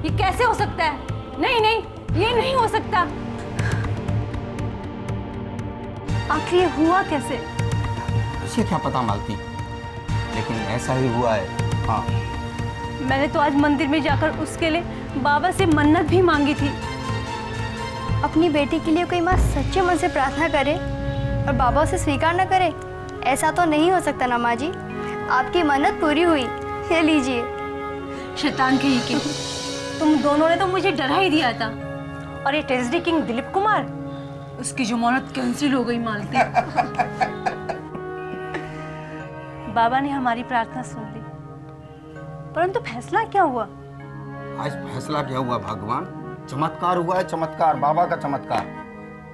P: ये कैसे हो सकता है? नहीं नहीं, ये नहीं हो सकता। आखिर ये हुआ कैसे?
I: उसे क्या पता मालती, लेकिन ऐसा ही हुआ है। हाँ,
P: मैंने तो आज मंदिर में जाकर उसके लिए बाबा से मन्नत भी मांगी थी।
B: अपनी बेटी के लिए कोई माँ सच्चे मन से प्रार्थना करे और बाबा उसे स्वीकार न करे, ऐसा तो नहीं हो सकता ना माँ जी। आपकी मन्नत पूरी हुई, ये लीजिए।
P: शैतान कहीं के, तुम दोनों ने तो मुझे डरा ही दिया था। और ये ट्रेजेडी किंग दिलीप कुमार, उसकी जमानत कैंसिल हो गई मालती। बाबा ने हमारी प्रार्थना सुन ली, परंतु फैसला क्या हुआ?
I: आज फैसला क्या हुआ भगवान? चमत्कार हुआ है, चमत्कार, बाबा का चमत्कार।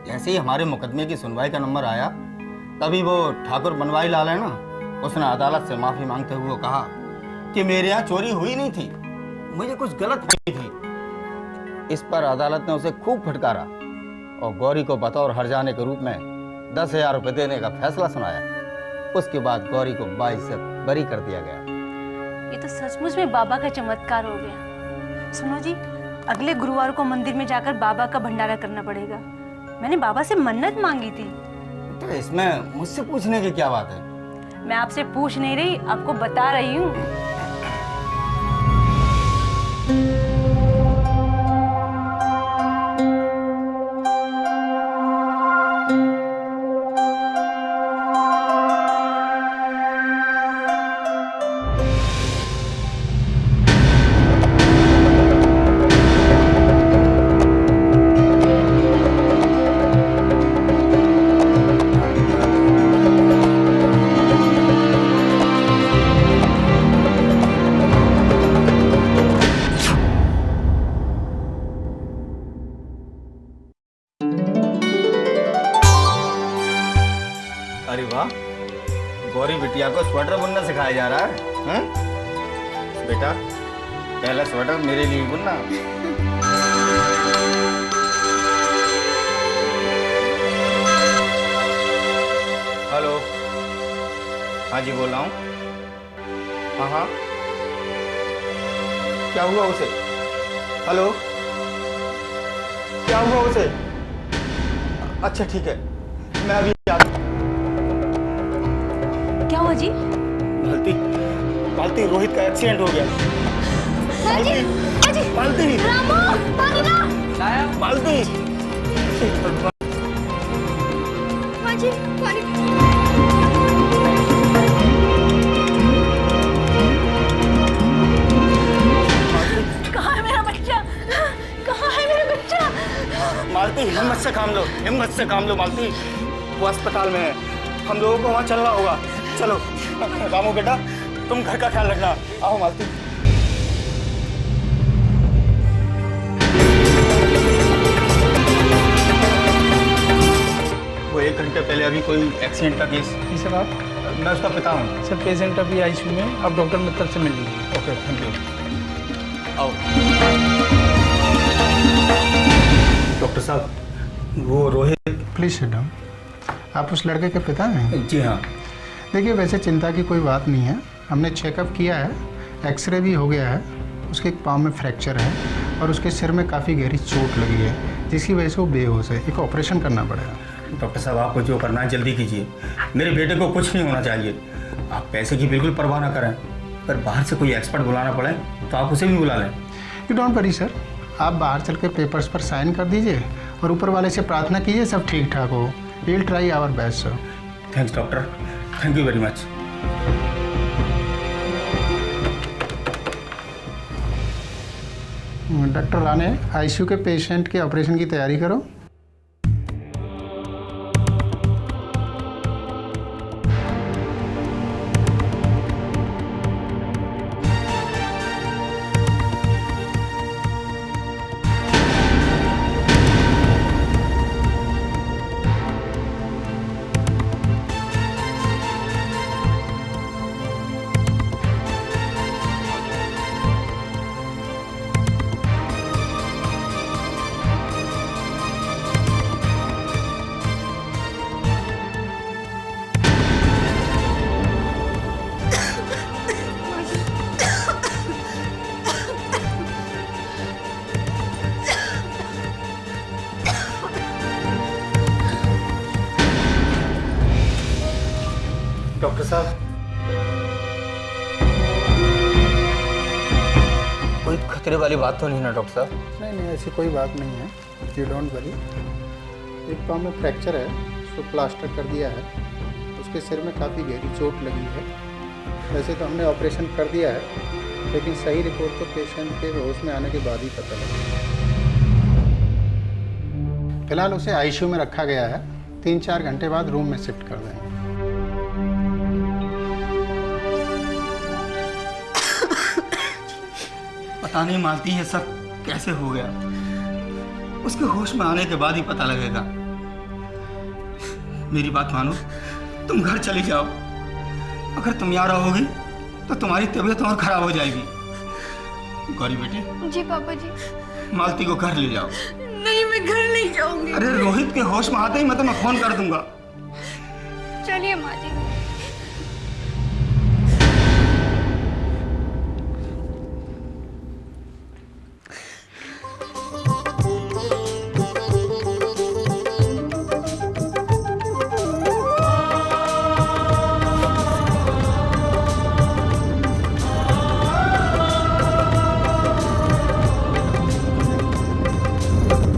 I: जैसे ही हमारे मुकदमे की सुनवाई का नंबर आया, तभी वो ठाकुर बनवाई लाल है ना, उसने अदालत से माफी मांगते हुए कहा कि मेरे यहाँ चोरी हुई नहीं थी, मुझे कुछ गलत हुई थी। इस पर अदालत ने उसे खूब फटकारा और गौरी को बतौर हर्जाने के रूप में 10,000 रुपये देने का फैसला सुनाया। उसके बाद गौरी को बाइज्जत बरी कर दिया गया।
P: ये तो सचमुच में बाबा का चमत्कार हो गया। सुनो जी, अगले गुरुवार को मंदिर में जाकर बाबा का भंडारा करना पड़ेगा। मैंने बाबा से मन्नत मांगी थी।
I: तो इसमें मुझसे पूछने की क्या बात है?
P: मैं आपसे पूछ नहीं रही, आपको बता रही हूँ।
I: अरे वाह, गौरी बिटिया को स्वेटर बुनना सिखाया जा रहा है। हैं? बेटा, पहला स्वेटर मेरे लिए बुनना। हेलो, हाँ जी बोल रहा हूँ। हाँ हाँ, क्या हुआ उसे? हेलो, क्या हुआ उसे? अच्छा ठीक है, मैं अभी आता हूँ।
P: क्या हुआ जी?
I: मालती, मालती, रोहित का एक्सीडेंट हो गया। मालती, मालती,
B: रामू, पानी ला।
I: मालती,
B: हाँ जी, पानी।
P: कहाँ है मेरा बच्चा? कहाँ है मेरा बच्चा?
I: मालती, हिम्मत से काम लो, हिम्मत से काम लो मालती। वो अस्पताल में है, हम लोगों को वहाँ चलना होगा। चलो रामू बेटा, तुम घर का ख्याल रखना। आओ मालती। वो 1 घंटे पहले अभी कोई एक्सीडेंट का केस।
N: जी साहब,
M: मैं उसका पिता हूँ।
H: सर पेशेंट अभी आईसीयू में, अब डॉक्टर मित्तल से मिल लीजिए।
M: Okay, thank you.
I: आओ।
M: डॉक्टर साहब, वो रोहित। Please sit down. आप उस लड़के के पिता हैं?
I: जी हाँ।
M: देखिए, वैसे चिंता की कोई बात नहीं है। हमने चेकअप किया है, एक्सरे भी हो गया है। उसके पाँव में फ्रैक्चर है और उसके सिर में काफ़ी गहरी चोट लगी है, जिसकी वजह से वो बेहोश है। एक ऑपरेशन करना पड़ेगा।
I: डॉक्टर साहब, आपको जो करना है जल्दी कीजिए। मेरे बेटे को कुछ नहीं होना चाहिए। आप पैसे की बिल्कुल परवाह ना करें, पर बाहर से कोई एक्सपर्ट बुलाना पड़े तो आप उसे भी बुला लें।
M: यू डोंट वरी सर, आप बाहर चल के पेपर्स पर साइन कर दीजिए और ऊपर वाले से प्रार्थना कीजिए सब ठीक ठाक हो। We will try our best sir.
I: Thanks doctor, thank you very much.
M: Doctor Rane, ICU के पेशेंट के ऑपरेशन की तैयारी करो।
I: डॉक्टर साहब, कोई खतरे वाली बात तो नहीं ना डॉक्टर साहब?
M: नहीं नहीं, ऐसी कोई बात नहीं है। You don't worry. एक पाँव में फ्रैक्चर है, उसको प्लास्टर कर दिया है। उसके सिर में काफ़ी गहरी चोट लगी है। वैसे तो हमने ऑपरेशन कर दिया है, लेकिन सही रिपोर्ट तो पेशेंट के होश में आने के बाद ही पता लगेगा। फिलहाल उसे आईसीयू में रखा गया है। 3-4 घंटे बाद रूम में शिफ्ट कर देंगे।
I: पता नहीं मालती है सब कैसे हो गया। उसके होश में आने के बाद ही पता लगेगा। मेरी बात मानो, तुम घर चली जाओ। अगर तुम यहाँ रहोगी तो तुम्हारी तबीयत और खराब हो जाएगी। गौरी बेटी।
B: जी पापा जी।
I: मालती को घर ले जाओ।
B: नहीं, मैं घर नहीं जाऊंगी।
I: अरे रोहित के होश में आते ही मैं तुम्हें फोन कर दूंगा।
B: चलिए माँ जी।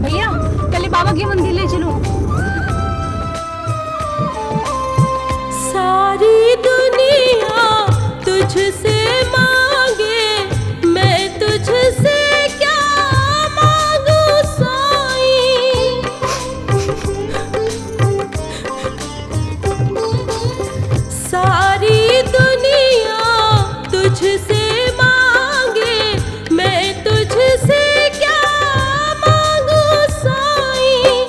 E: भैया, पहले बाबा के मंदिर ले चलो।
L: सारी दुनिया तुझसे मांगे, मैं तुझसे क्या मांगू साईं। सारी दुनिया तुझसे मांगे, मैं तुझसे क्या मांगू साईं।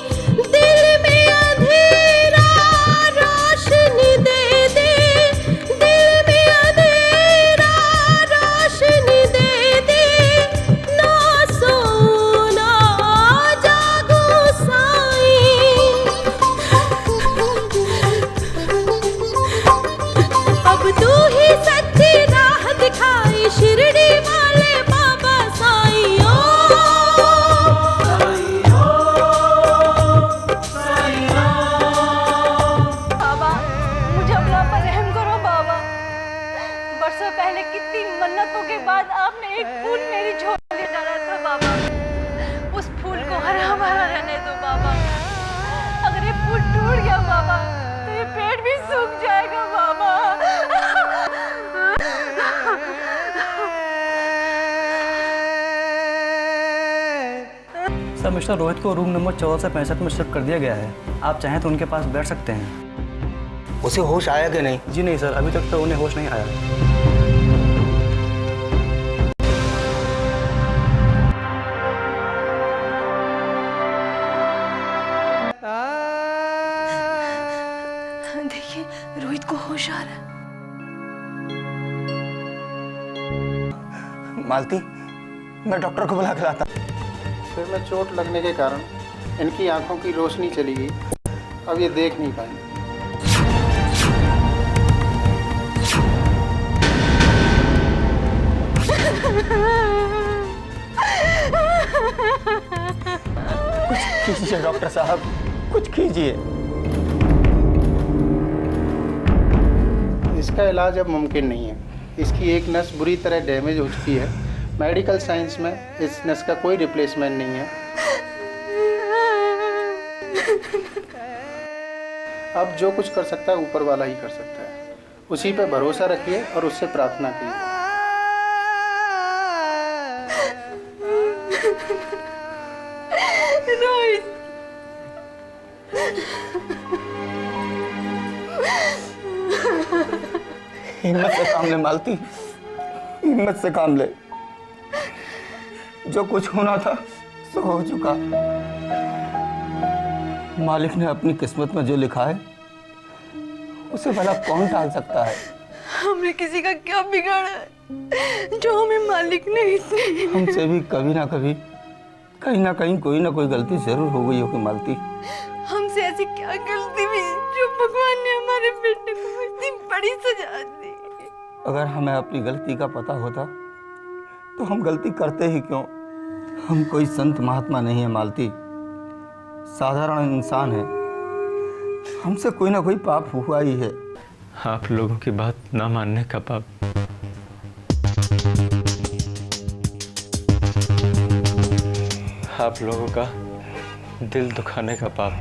L: दिल में अंधेरा रोशनी दे दे, दिल में अंधेरा रोशनी दे दे। ना सोना जागो साईं। अब तू ही सच्ची राह दिखाई, शिरडी वाले बाबा साईं।
E: बाबा, मुझे अपना पर रहम करो बाबा। बरसों पहले कितनी मन्नतों के बाद आपने एक फूल मेरी झोली में डाला था बाबा। उस फूल को हरा भरा रहने दो बाबा। अगर ये फूल टूट गया बाबा तो ये पेड़ भी सूख जाएगा बाबा।
O: सर, मिस्टर रोहित को रूम नंबर 14 से 65 में शिफ्ट कर दिया गया है। आप चाहें तो उनके पास बैठ सकते हैं।
I: उसे होश आया कि नहीं?
O: जी नहीं सर, अभी तक तो उन्हें होश नहीं आया।
P: देखिए, रोहित को होश आ रहा है।
K: मालती, मैं डॉक्टर को बुला के लाता।
M: सिर में चोट लगने के कारण इनकी आंखों की रोशनी चली गई, अब ये देख नहीं पाएंगे।
K: कुछ कीजिए डॉक्टर साहब, कुछ कीजिए।
M: इसका इलाज अब मुमकिन नहीं है। इसकी एक नस बुरी तरह डैमेज हो चुकी है। मेडिकल साइंस में इस नस का कोई रिप्लेसमेंट नहीं है। अब जो कुछ कर सकता है ऊपर वाला ही कर सकता है। उसी पे भरोसा रखिए और उससे प्रार्थना कीजिए।
L: रोहित,
K: हिम्मत से काम ले मालती, हिम्मत से काम ले। जो कुछ होना था सो हो चुका। मालिक ने अपनी किस्मत में जो लिखा है उसे भला कौन टाल सकता है।
L: हमने किसी का क्या बिगाड़ा है जो हमें मालिक ने इतनी।
K: हमसे भी कभी ना कभी कहीं ना कहीं कोई ना कोई गलती जरूर हो गई होगी मालती।
L: हमसे ऐसी क्या गलती हुई जो भगवान ने हमारे बेटे को इतनी बड़ी सजा दी।
K: अगर हमें अपनी गलती का पता होता तो हम गलती करते ही क्यों। हम कोई संत महात्मा नहीं है मालती, साधारण इंसान है। हमसे कोई ना कोई पाप हुआ ही है।
J: आप लोगों की बात ना मानने का पाप, आप लोगों का दिल दुखाने का पाप,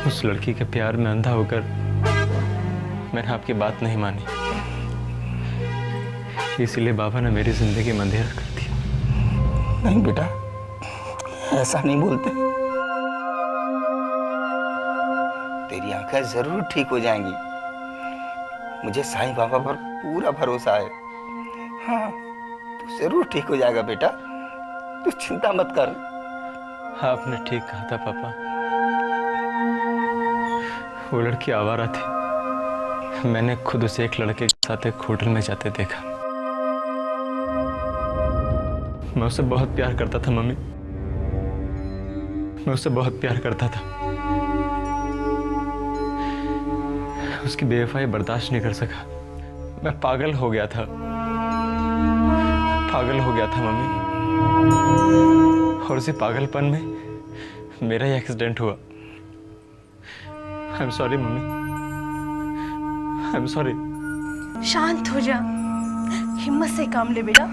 J: उस लड़की के प्यार में अंधा होकर मैंने आपकी बात नहीं मानी, इसलिए बाबा ने मेरी जिंदगी में अंधेरा कर दिया।
K: नहीं बेटा, ऐसा नहीं बोलते। तेरी आंखें जरूर ठीक हो जाएंगी। मुझे साईं बाबा पर पूरा भरोसा है। हाँ, तू जरूर ठीक हो जाएगा बेटा, तू चिंता मत कर।
J: आपने ठीक कहा था पापा। वो लड़की आवारा थी। मैंने खुद उसे एक लड़के के साथ एक होटल में जाते देखा। मैं उससे बहुत प्यार करता था मम्मी, मैं उससे बहुत प्यार करता था। उसकी बेवफाई बर्दाश्त नहीं कर सका। मैं पागल हो गया था, पागल हो गया था मम्मी। और उसी पागलपन में मेरा ही एक्सीडेंट हुआ। I am sorry mummy, I am sorry.
L: शांत हो जा, हिम्मत से काम ले बेटा।